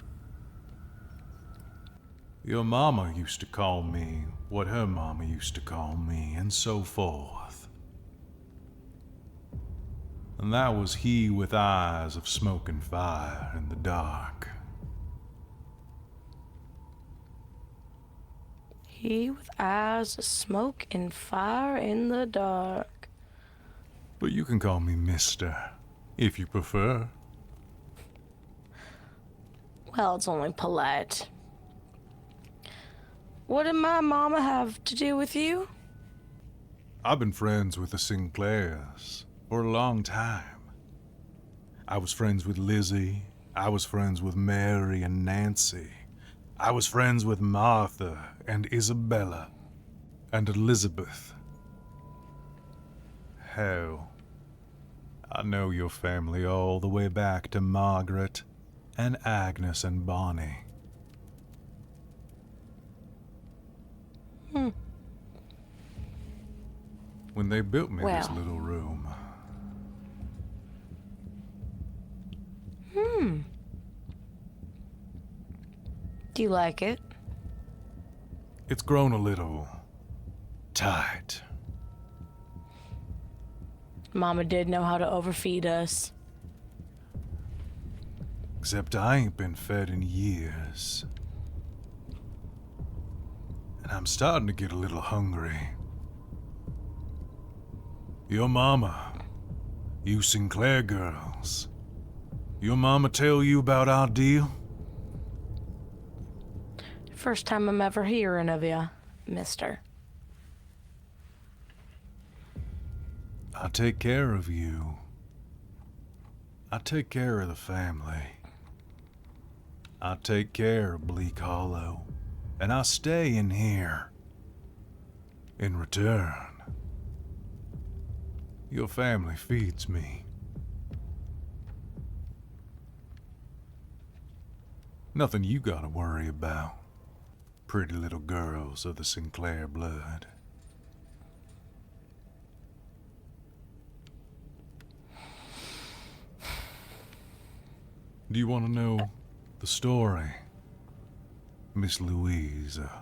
Your mama used to call me what her mama used to call me, and so forth. And that was he with eyes of smoking fire in the dark. He with eyes of smoke and fire in the dark. But you can call me Mister, if you prefer. Well, it's only polite. What did my mama have to do with you? I've been friends with the Sinclairs for a long time. I was friends with Lizzie. I was friends with Mary and Nancy. I was friends with Martha and Isabella and Elizabeth. Hell, I know your family all the way back to Margaret and Agnes and Bonnie. When they built me this Well. little room, Do you like it? it's grown a little tight. Mama did know how to overfeed us. Except I ain't been fed in years. And I'm starting to get a little hungry. Your mama, you Sinclair girls, your mama tell you about our deal? First time I'm ever hearing of ya, mister. I take care of you. I take care of the family. I take care of Bleak Hollow. And I stay in here. In return, your family feeds me. Nothing you gotta worry about, pretty little girls of the Sinclair blood. Do you want to know the story, Miss Louisa?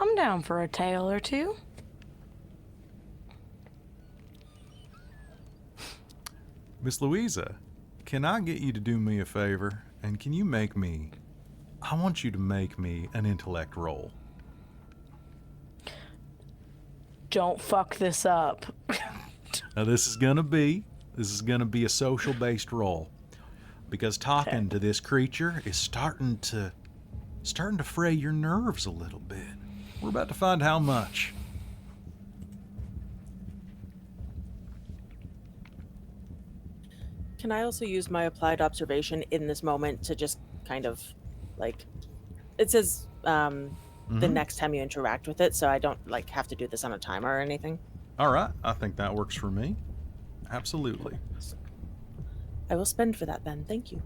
I'm down for a tale or two. Miss Louisa, can I get you to do me a favor? And can you make me... I want you to make me an intellect roll. Don't fuck this up. Now this is gonna be a social-based roll. Because talking to this creature is starting to fray your nerves a little bit. We're about to find how much. Can I also use my applied observation in this moment to just kind of, like, it says the next time you interact with it, so I don't like have to do this on a timer or anything? All right, I think that works for me. Absolutely. I will spend for that then. Thank you.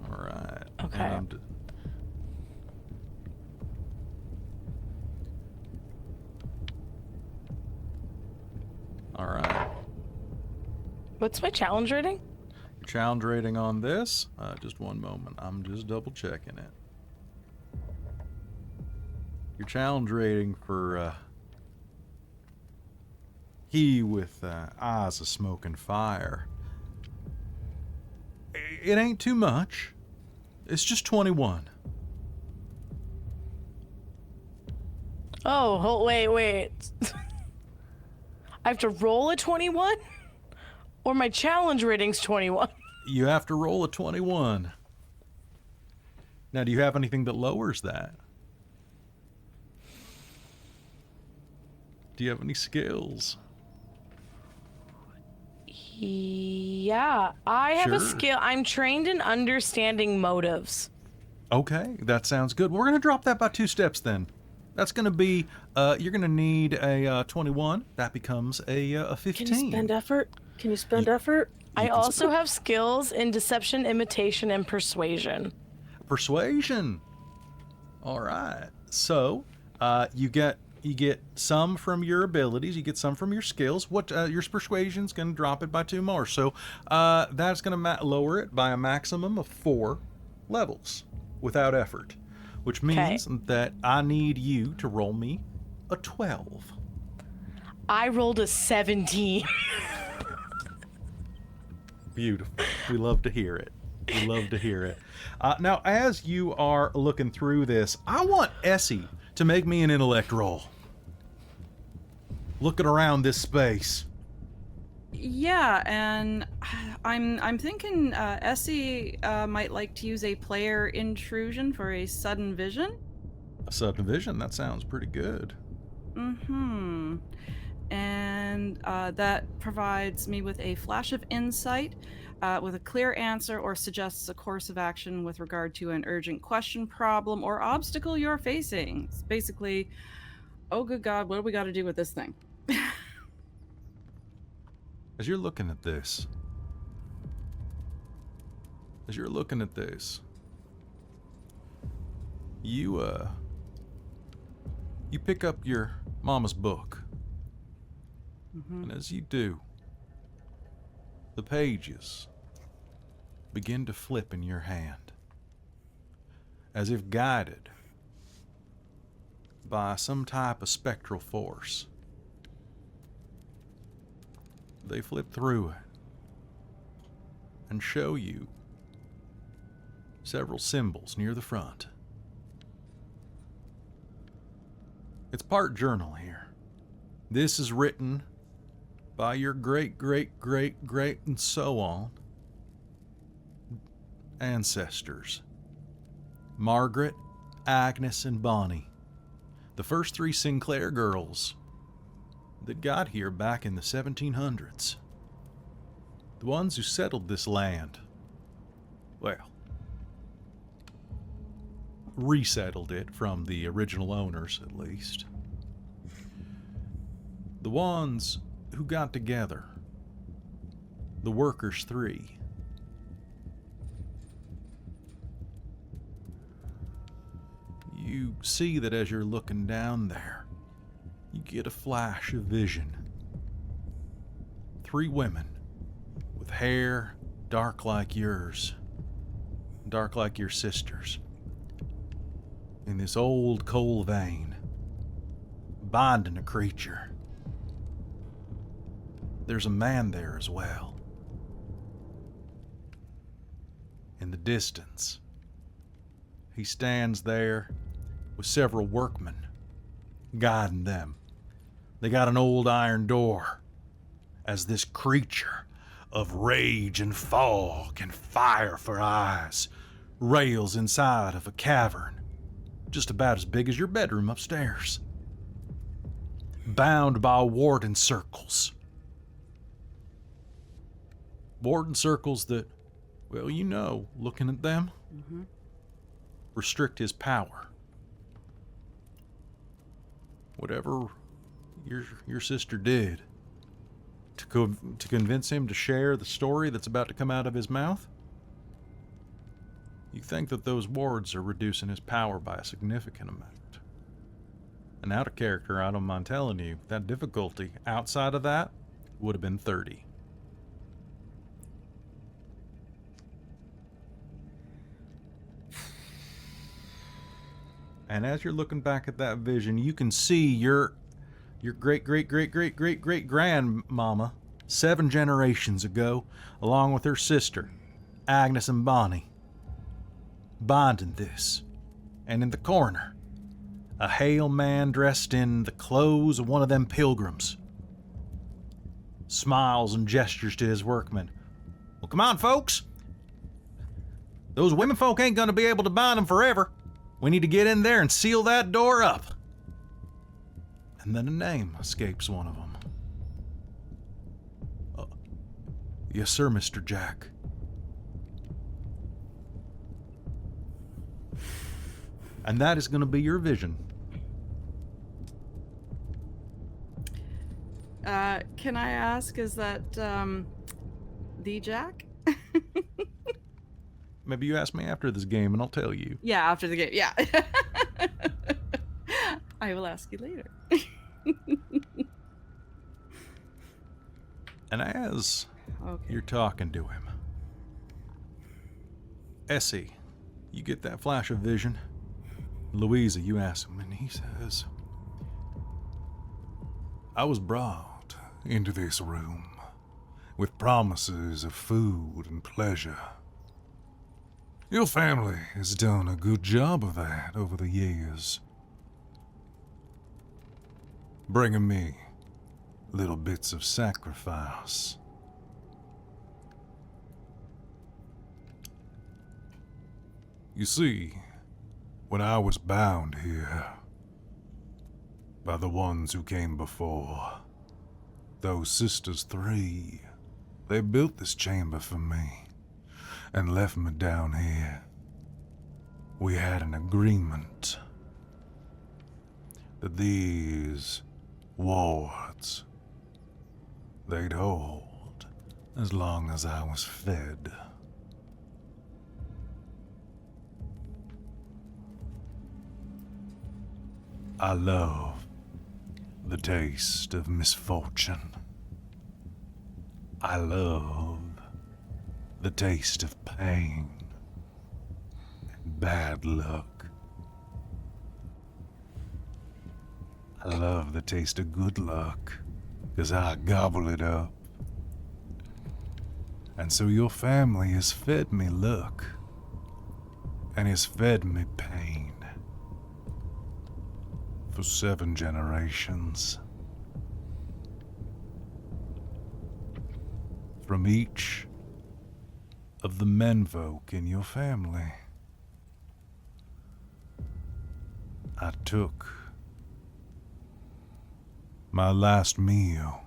All right. Okay. And I'm all right. What's my challenge rating? Your challenge rating on this? Just one moment. I'm just double checking it. Your challenge rating for he with eyes of smoke and fire. It ain't too much. It's just 21. Oh, wait. I have to roll a 21? Or my challenge rating's 21? You have to roll a 21. Now, do you have anything that lowers that? Do you have any skills? Yeah, I have a Sure. skill. I'm trained in understanding motives. Okay, that sounds good. We're going to drop that by 2 steps then. That's going to be, you're going to need a 21. That becomes a 15. Can you spend effort? Can you spend effort? I can also have skills in deception, imitation, and persuasion. Persuasion. All right. So, you get some from your abilities, you get some from your skills. What your persuasion's going to drop it by 2 more. So, that's going to lower it by a maximum of 4 levels without effort, which means that I need you to roll me a 12. I rolled a 17. Beautiful. We love to hear it. We love to hear it. Now, as you are looking through this, I want Essie to make me an intellect roll. Looking around this space. Yeah, and I'm thinking Essie might like to use a player intrusion for a sudden vision. A sudden vision, that sounds pretty good. Mm-hmm. And that provides me with a flash of insight with a clear answer or suggests a course of action with regard to an urgent question, problem, or obstacle you're facing. It's basically, oh good God, what do we got to do with this thing? As you're looking at this, you pick up your mama's book. Mm-hmm. And as you do, the pages begin to flip in your hand, as if guided by some type of spectral force. They flip through it and show you several symbols near the front. It's part journal here. This is written by your great, great, great, great, and so on ancestors. Margaret, Agnes, and Bonnie. The first 3 Sinclair girls that got here back in the 1700s. The ones who settled this land. Well, resettled it from the original owners, at least. The ones who got together. The Workers 3. You see that as you're looking down there, you get a flash of vision. 3 women with hair dark like yours, dark like your sister's, in this old coal vein, binding a creature. There's a man there as well. In the distance, he stands there with several workmen guiding them. They got an old iron door as this creature of rage and fog and fire for eyes rails inside of a cavern just about as big as your bedroom upstairs, bound by warden circles. Warden circles that, well, you know, looking at them, restrict his power. Whatever your sister did to convince him to share the story that's about to come out of his mouth, you think that those wards are reducing his power by a significant amount. And out of character, I don't mind telling you, that difficulty outside of that would have been 30. And as you're looking back at that vision, you can see your great-great-great-great-great-great-grandmama 7 generations ago, along with her sister, Agnes and Bonnie, binding this. And in the corner, a hale man dressed in the clothes of one of them pilgrims smiles and gestures to his workmen. Well, come on, folks. Those women folk ain't gonna be able to bind them forever. We need to get in there and seal that door up. And then a name escapes one of them. Yes, sir, Mr. Jack. And that is going to be your vision. Can I ask, is that the Jack? Maybe you ask me after this game and I'll tell you. Yeah, after the game. Yeah. I will ask you later. And as Okay. you're talking to him, Essie, you get that flash of vision. Louisa, you ask him, and he says, I was brought into this room with promises of food and pleasure. Your family has done a good job of that over the years, bringing me little bits of sacrifice. You see, when I was bound here by the ones who came before, those sisters three, they built this chamber for me and left me down here. We had an agreement that these wards, they'd hold as long as I was fed. I love the taste of misfortune. I love the taste of pain and bad luck. I love the taste of good luck, 'cause I gobble it up. And so your family has fed me luck, and has fed me pain. For 7 generations. From each of the menfolk in your family, I took my last meal.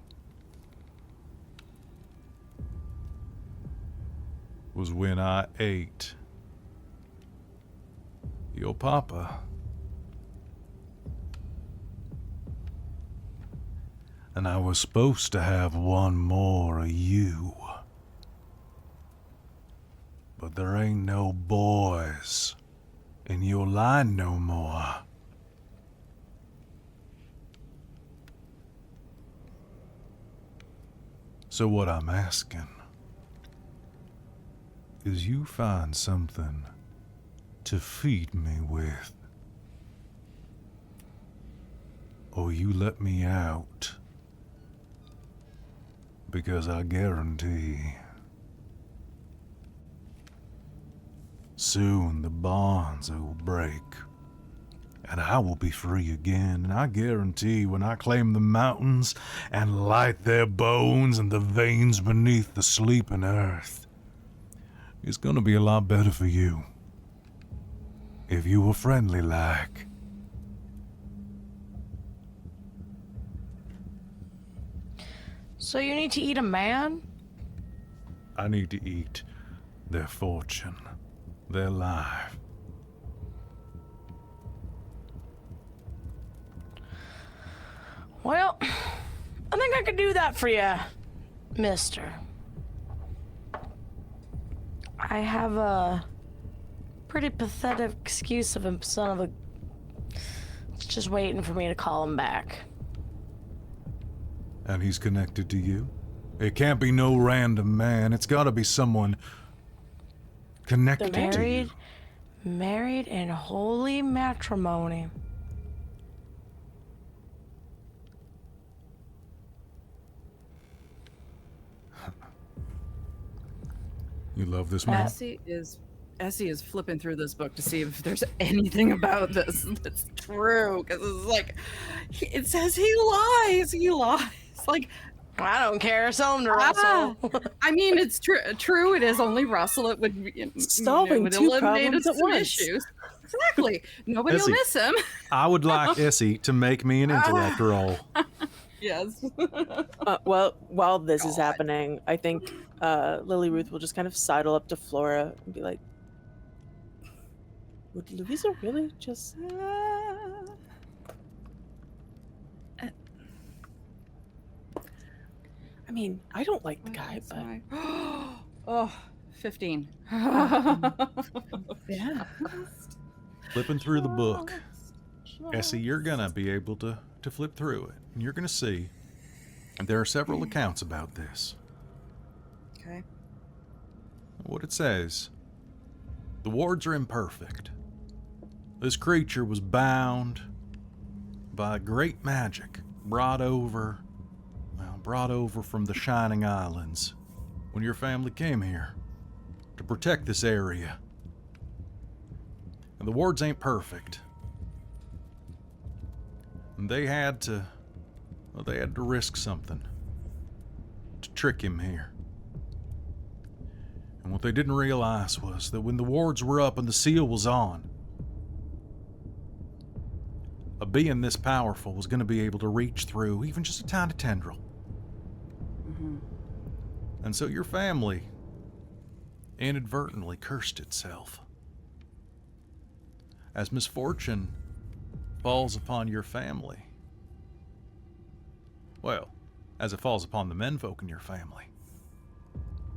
Was when I ate your papa. And I was supposed to have one more of you. But there ain't no boys in your line no more. So what I'm asking is you find something to feed me with. Or you let me out. Because I guarantee soon the bonds will break and I will be free again. And I guarantee when I claim the mountains and light their bones in the veins beneath the sleeping earth, it's gonna be a lot better for you if you were friendly like. So you need to eat a man? I need to eat their fortune, their life. Well, I think I could do that for you, mister. I have a pretty pathetic excuse of a son of a... It's just waiting for me to call him back. And he's connected to you? It can't be no random man. It's gotta be someone connected They're to married, you. married in holy matrimony. You love this man? Essie is flipping through this book to see if there's anything about this that's true, because it's like it says he lies. He lies. Like, I don't care. Sell him to Russell. I mean, it's true. It is only Russell. It would Solving would two eliminate problems at some once. issues. Exactly. Nobody will Essie. miss him. I would like Essie to make me an intellect roll. Yes. Well, while this is God. happening, I think Lily-Ruth will just kind of sidle up to Flora and be like, would Louisa really just... I mean, I don't like the guy, but... Oh, 15. Yeah. Flipping through the book, Essie, you're gonna be able to flip through it, and you're gonna see there are several accounts about this. Okay. What it says: the wards are imperfect. This creature was bound by great magic, brought over from the Shining Islands when your family came here to protect this area. And the wards ain't perfect. And they had to risk something to trick him here. And what they didn't realize was that when the wards were up and the seal was on, a being this powerful was going to be able to reach through even just a tiny tendril. Mm-hmm. And so your family inadvertently cursed itself. As misfortune falls upon your family, well, as it falls upon the menfolk in your family,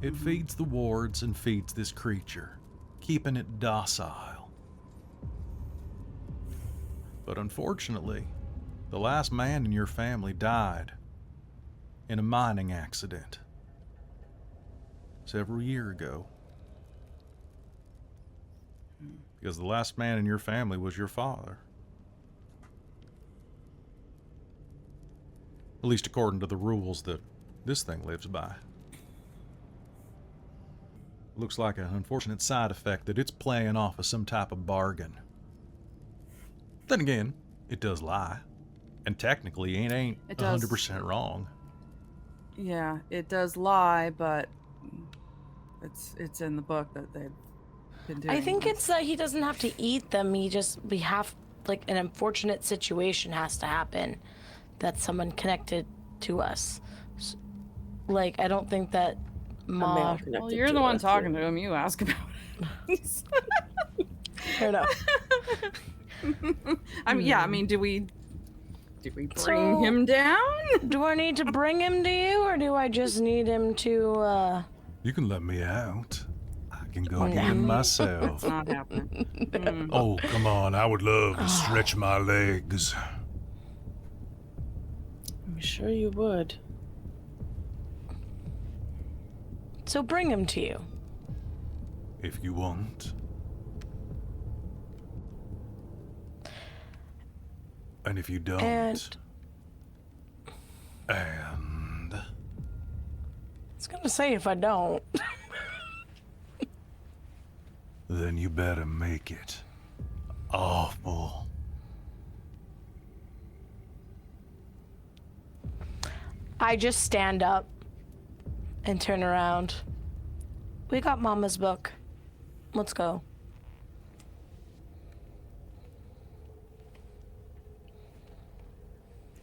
it feeds the wards and feeds this creature, keeping it docile. But unfortunately, the last man in your family died in a mining accident several years ago. Because the last man in your family was your father. At least according to the rules that this thing lives by. Looks like an unfortunate side effect that it's playing off of some type of bargain. Then again, it does lie. And technically, it ain't It does. 100% wrong. Yeah, it does lie, but it's in the book that they've been doing. I think this. it's that he doesn't have to eat them. We have, like, an unfortunate situation has to happen. That's someone connected to us. Like, I don't think that Ma... Well, you're the one talking to him. You ask about it. Fair enough. I mean, do we bring him down? Do I need to bring him to you, or do I just need him to, You can let me out. I can go get him myself. It's not happening. Oh, come on. I would love to stretch my legs. I'm sure you would. So bring him to you. If you want. And if you don't. And... I was gonna say if I don't. Then you better make it awful. I just stand up and turn around. We got Mama's book. Let's go.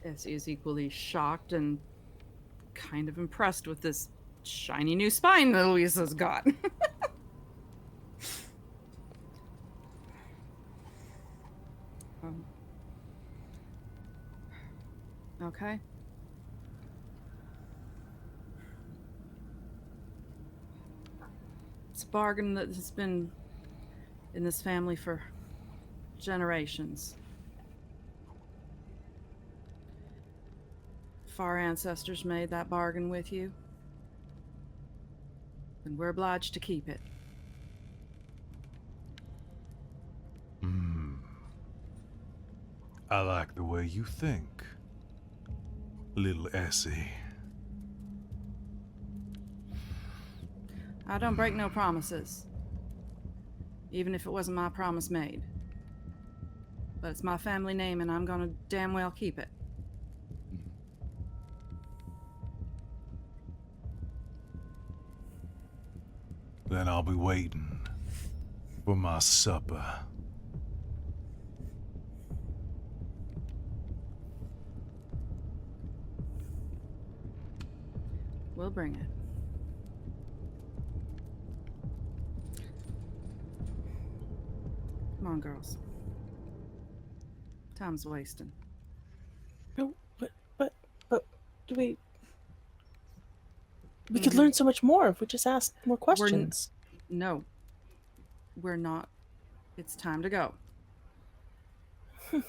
Essie is equally shocked and kind of impressed with this shiny new spine that Louisa's got. Okay. It's a bargain that has been in this family for generations. If our ancestors made that bargain with you, then we're obliged to keep it. I like the way you think, little Essie. I don't break no promises, even if it wasn't my promise made. But it's my family name, and I'm gonna damn well keep it. Then I'll be waiting for my supper. We'll bring it. Come on, girls. Time's wasting. No, but we could learn so much more if we just asked more questions. No. We're not. It's time to go. I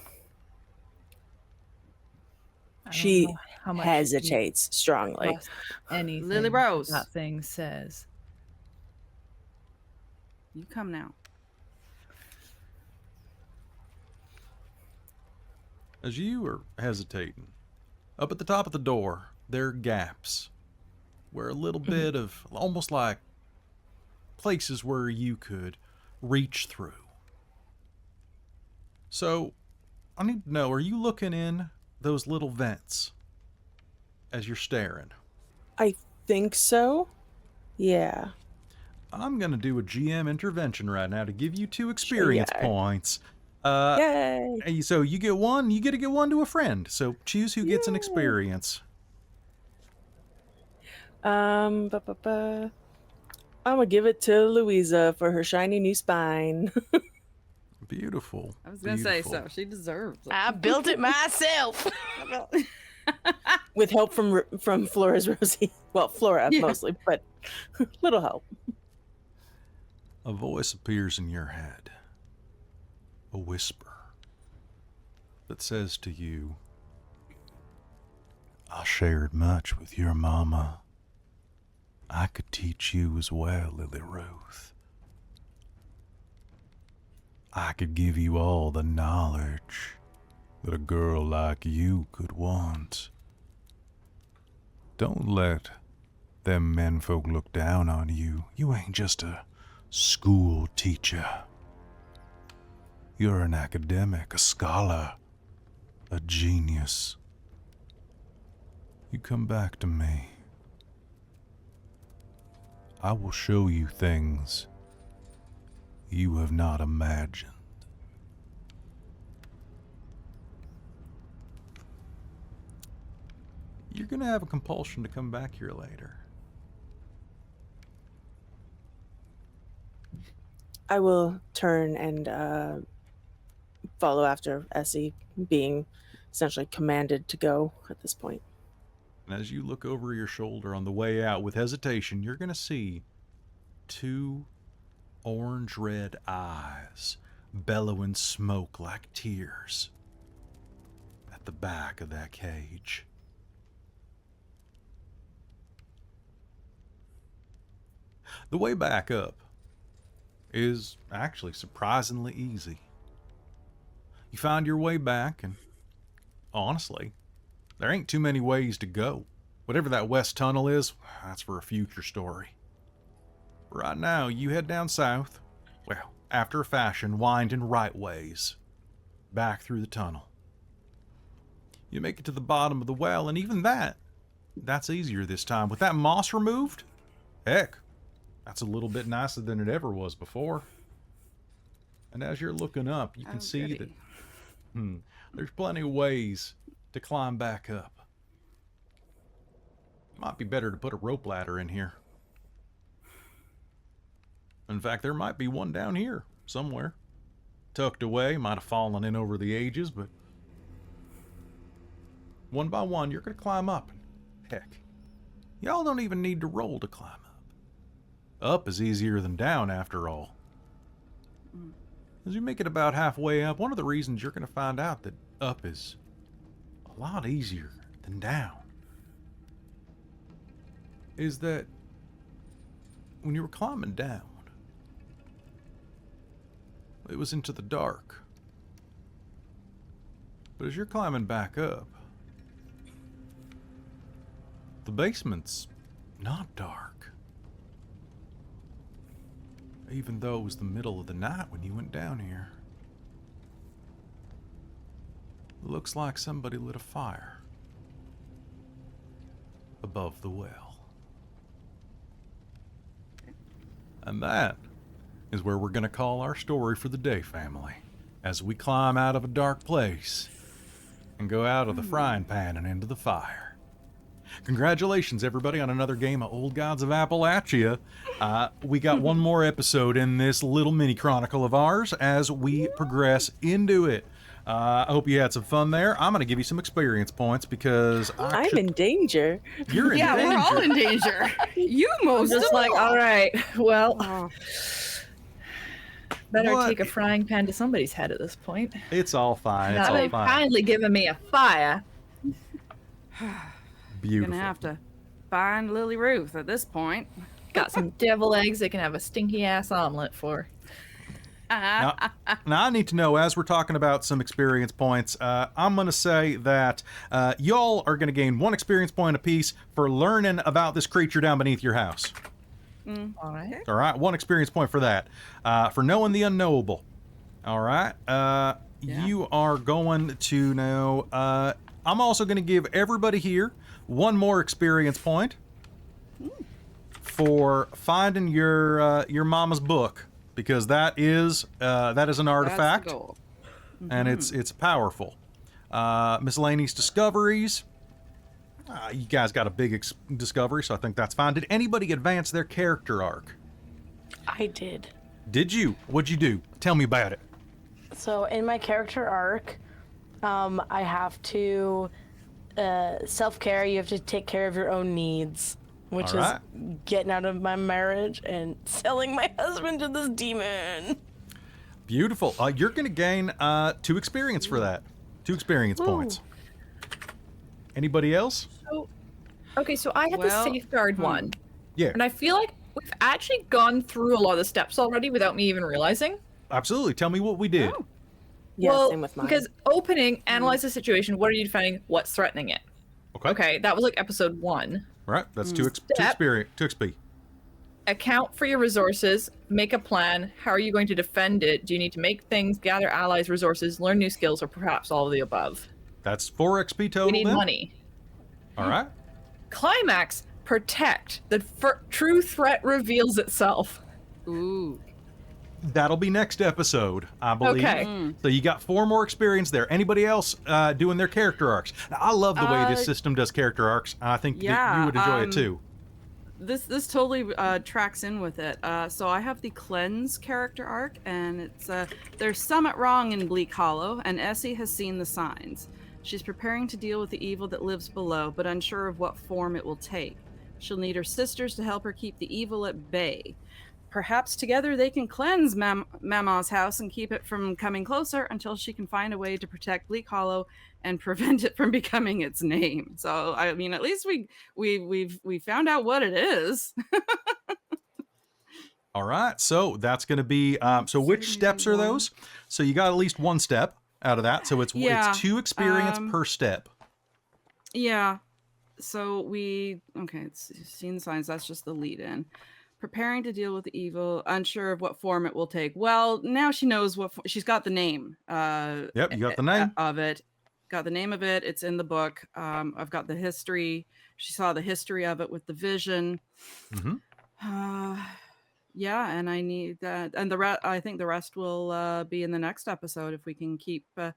don't She know how much hesitates strongly. trust anything Lily-Rose. that thing says. You come now. As you are hesitating, up at the top of the door, there are gaps where a little bit of, almost like places where you could reach through. So, I need to know, are you looking in those little vents as you're staring? I think so. Yeah. I'm going to do a GM intervention right now to give you 2 experience are. points. Yay! So you get 1, you get to give 1 to a friend. So choose who gets an Yay. experience. I'm gonna give it to Louisa for her shiny new spine. Beautiful. I was going to say beautiful. so. She deserves it. I built it myself. With help from Flora's Rosie. Well, Flora Yeah. mostly, but little help. A voice appears in your head. A whisper that says to you, I shared much with your mama. I could teach you as well, Lily-Ruth. I could give you all the knowledge that a girl like you could want. Don't let them menfolk look down on you. You ain't just a school teacher. You're an academic, a scholar, a genius. You come back to me. I will show you things you have not imagined. You're gonna have a compulsion to come back here later. I will turn and follow after Essie, being essentially commanded to go at this point. And as you look over your shoulder on the way out with hesitation, you're going to see 2 orange-red eyes bellowing smoke like tears at the back of that cage. The way back up is actually surprisingly easy. You find your way back, and honestly, there ain't too many ways to go. Whatever that west tunnel is, that's for a future story. Right now, you head down south, well, after a fashion, winding right ways, back through the tunnel. You make it to the bottom of the well, and even that's easier this time. With that moss removed, heck, that's a little bit nicer than it ever was before. And as you're looking up, you can see that there's plenty of ways to climb back up. Might be better to put a rope ladder in here. In fact, there might be one down here somewhere. Tucked away, might have fallen in over the ages, but one by one, you're going to climb up. Heck, y'all don't even need to roll to climb up. Up is easier than down, after all. As you make it about halfway up, one of the reasons you're going to find out that up is a lot easier than down is that when you were climbing down, it was into the dark. But as you're climbing back up, the basement's not dark. Even though it was the middle of the night when you went down here. It looks like somebody lit a fire above the well. And that is where we're going to call our story for the day, family, as we climb out of a dark place and go out of the frying pan and into the fire. Congratulations, everybody, on another game of Old Gods of Appalachia. We got one more episode in this little mini chronicle of ours as we progress into it. I hope you had some fun there. I'm going to give you some experience points because I'm in danger. You're in Yeah, danger. we're all in danger. You I'm most just of like, all. all right, well, Oh, better What? take a frying pan to somebody's head at this point. It's all fine. It's Now all they've fine. kindly given me a fire. you're Beautiful. gonna have to find Lily-Ruth at this point. Got some devil eggs they can have a stinky ass omelet for. Now, I need to know, as we're talking about some experience points, I'm going to say that y'all are going to gain 1 experience point apiece for learning about this creature down beneath your house. All right. All right, 1 experience point for that. For knowing the unknowable. All right. You are going to know. I'm also going to give everybody here 1 more experience point for finding your mama's book, because that is an artifact. That's the goal. And it's powerful. Miscellaneous discoveries. You guys got a big discovery, so I think that's fine. Did anybody advance their character arc? I did. Did you? What'd you do? Tell me about it. So in my character arc, I have to self-care. You have to take care of your own needs, which All right. is getting out of my marriage and selling my husband to this demon. Beautiful. You're going to gain 2 experience for that. 2 experience points. Anybody else? Okay, so I had Well, the safeguard one, Yeah, and I feel like we've actually gone through a lot of the steps already without me even realizing. absolutely. Tell me what we did. Yeah, well, same with mine. because opening, analyze the situation. What are you defending? What's threatening it? Okay, that was like episode 1. Right. That's 2 Step. experience. 2 XP. Account for your resources, make a plan. How are you going to defend it? Do you need to make things, gather allies, resources, learn new skills, or perhaps all of the above? That's 4 XP total. We need then? money. All right. Climax, protect. The true threat reveals itself. Ooh. That'll be next episode, I believe. Okay. So you got 4 more experience there. Anybody else doing their character arcs? Now, I love the way this system does character arcs. I think that you would enjoy it too. This totally tracks in with it. So I have the cleanse character arc, and it's there's somewhat wrong in Bleak Hollow, and Essie has seen the signs. She's preparing to deal with the evil that lives below, but unsure of what form it will take. She'll need her sisters to help her keep the evil at bay. Perhaps together they can cleanse Mama's house and keep it from coming closer until she can find a way to protect Bleak Hollow and prevent it from becoming its name. So I mean, at least we found out what it is. All right. So that's going to be. So which steps are those? So you got at least 1 step out of that. So it's 2 experience per step. Yeah. So it's seen signs. That's just the lead in. Preparing to deal with the evil, unsure of what form it will take. Well, now she knows she's got the name. Yep, you got the name of it. Got the name of it. It's in the book. I've got the history. She saw the history of it with the vision. Yeah, and I need that. And I think the rest will be in the next episode if we can keep the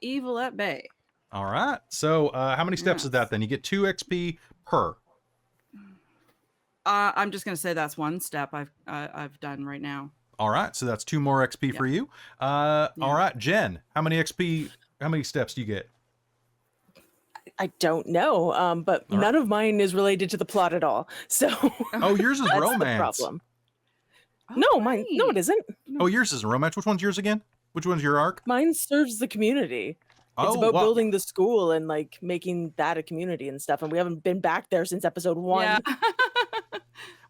evil at bay. All right. So how many steps is that then? You get 2 XP per. I'm just gonna say that's 1 step I've done right now. All right. So that's 2 more XP for you. All right, Jen. How many XP? How many steps do you get? I don't know, but none of mine is related to the plot at all. So Oh, yours is that's romance. the problem. No, mine. No, it isn't. Oh, yours is a romance. Which one's yours again? Which one's your arc? Mine serves the community. It's about wow. building the school and like making that a community and stuff. And we haven't been back there since episode 1. Yeah.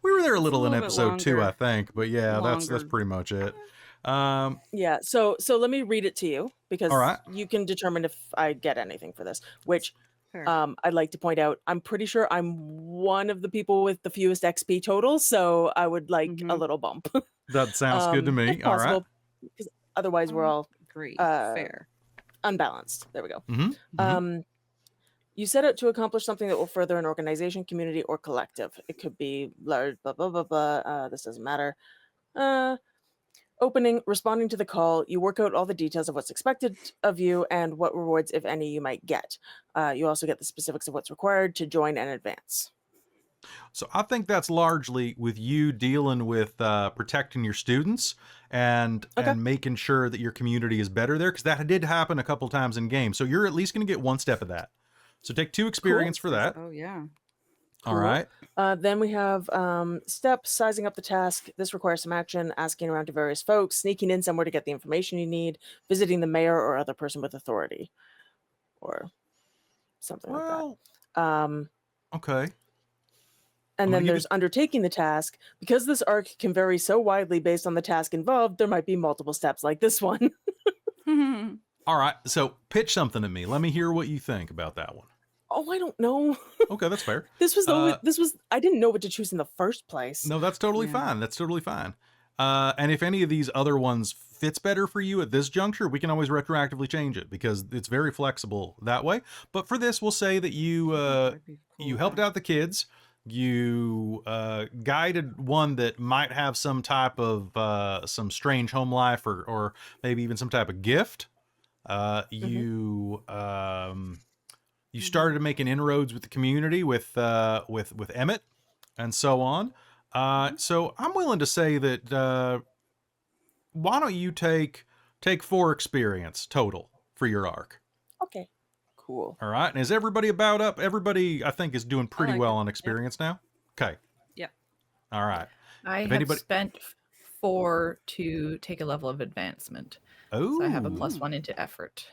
We were there a little in little bit episode 2, longer. I think. But yeah, that's Longer. pretty much it. Yeah. So let me read it to you because All right. you can determine if I get anything for this. Which Fair. I'd like to point out, I'm pretty sure I'm one of the people with the fewest XP total, so I would like a little bump. That sounds good to me. if All right. possible, because otherwise we're all Great. uh, Fair. unbalanced. There we go. Mm-hmm. You set out to accomplish something that will further an organization, community, or collective. It could be large, blah, blah, blah, blah. This doesn't matter. Opening, responding to the call, you work out all the details of what's expected of you and what rewards, if any, you might get. You also get the specifics of what's required to join and advance. So I think that's largely with you dealing with protecting your students and Okay. making sure that your community is better there, because that did happen a couple times in game. So you're at least going to get one step of that. So take 2 experience for that. Oh yeah. All Cool. right. Then we have steps, sizing up the task. This requires some action, asking around to various folks, sneaking in somewhere to get the information you need, visiting the mayor or other person with authority, or something like Well, that. okay. And I'm then gonna give there's undertaking the task. Because this arc can vary so widely based on the task involved, there might be multiple steps like this one. All right. So pitch something at me. Let me hear what you think about that one. Oh, I don't know. Okay, that's fair. This was the only, I didn't know what to choose in the first place. No, that's totally Yeah. fine. That's totally fine. And if any of these other ones fits better for you at this juncture, we can always retroactively change it because it's very flexible that way. But for this, we'll say that you That'd be cool, you helped yeah. out the kids. You guided one that might have some type of some strange home life or maybe even some type of gift. You started making inroads with the community with Emmett and so on. So I'm willing to say that why don't you take 4 experience total for your arc? Okay, cool. All right. And is everybody about up? Everybody, I think, is doing pretty like well it. on experience now. Okay. Yep. All right. I If have anybody- spent 4 to take a level of advancement. Oh, So I have a +1 into effort.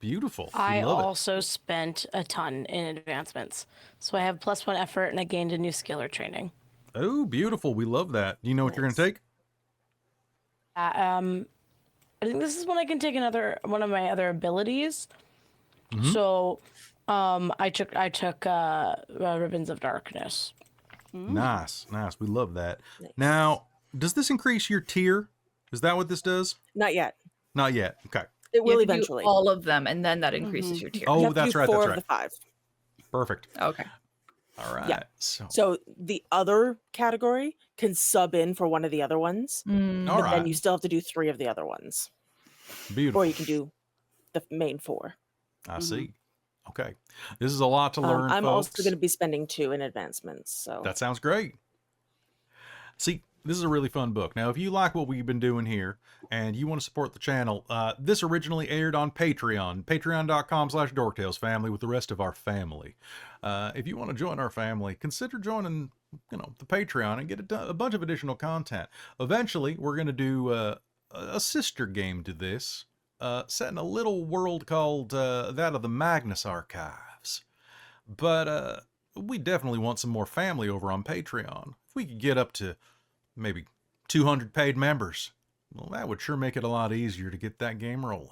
beautiful. I Love it. also spent a ton in advancements. So I have +1 effort and I gained a new skill or training. Oh, beautiful. We love that. Do you know what you're going to Nice. take? I think this is when I can take one of my other abilities. Mhm. So I took Ribbons of Darkness. Nice. We love that. Nice. Now, does this increase your tier? Is that what this does? Not yet. Not yet. Okay. It You will have to do eventually. all of them, and then that increases Mhm. your tier. Oh, You have to that's do right, 4 that's of right. the 5. Perfect. Okay. All right. Yeah. So, So the other category can sub in for one of the other ones, Mm, all but then right. you still have to do 3 of the other ones. Beautiful. Or you can do the main 4. I see. Okay. This is a lot to learn, I'm folks. also going to be spending 2 in advancements. So That sounds great. See, this is a really fun book. Now, if you like what we've been doing here and you want to support the channel, this originally aired on Patreon, patreon.com/dorktails family with the rest of our family. If you want to join our family, consider joining, the Patreon and get a bunch of additional content. Eventually, we're going to do a sister game to this, set in a little world called that of the Magnus Archives. But we definitely want some more family over on Patreon. If we could get up to maybe 200 paid members, well, that would sure make it a lot easier to get that game rolling.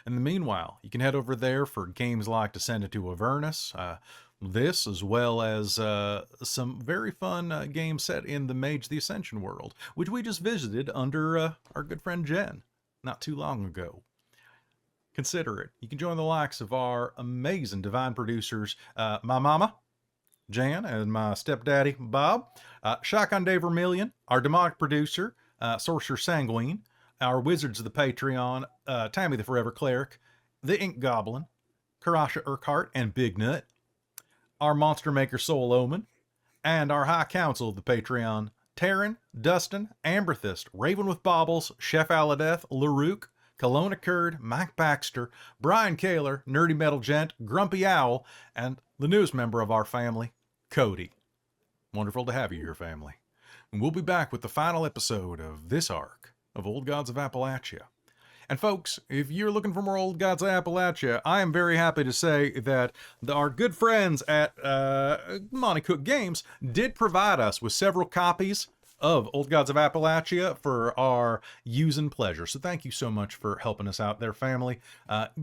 In the meanwhile, you can head over there for games like Descend into Avernus, this, as well as some very fun games set in the Mage the Ascension world, which we just visited under our good friend Jen not too long ago. Consider it. You can join the likes of our amazing divine producers, my mama, Jan, and my stepdaddy, Bob, Shotgun Dave Vermillion, our demonic producer, Sorcerer Sanguine, our wizards of the Patreon, Tammy the Forever Cleric, the Ink Goblin, Karasha Urquhart, and Big Nut, our monster maker Soul Omen, and our High Council of the Patreon, Taryn, Dustin, Amberthist, Raven with Baubles, Chef Aladeth, Larook, Kelowna Curd, Mike Baxter, Brian Kaler, Nerdy Metal Gent, Grumpy Owl, and the newest member of our family, Cody. Wonderful to have you here, family. And we'll be back with the final episode of this arc of Old Gods of Appalachia. And folks, if you're looking for more Old Gods of Appalachia, I am very happy to say that our good friends at Monty Cook Games did provide us with several copies of Old Gods of Appalachia for our use and pleasure. So thank you so much for helping us out there, family.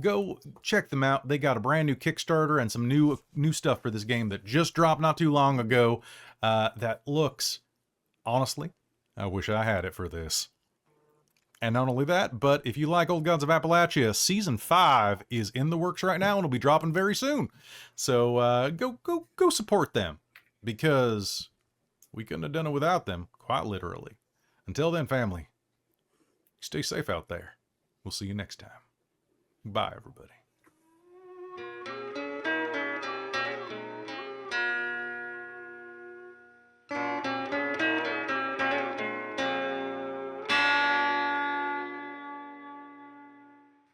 Go check them out. They got a brand new Kickstarter and some new stuff for this game that just dropped not too long ago that looks, honestly, I wish I had it for this. And not only that, but if you like Old Gods of Appalachia, Season 5 is in the works right now and will be dropping very soon. So go support them, because we couldn't have done it without them, quite literally. Until then, family, Stay safe out there. We'll see you next time. Bye, everybody.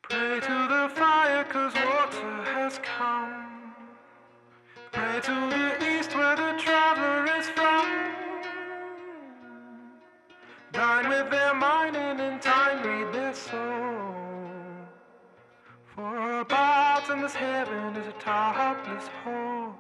Pray to the fire, 'cause water has come. Pray to the east, where the traveler is from. Dine with their mind and in time read their soul. For about in this heaven is a topless hole.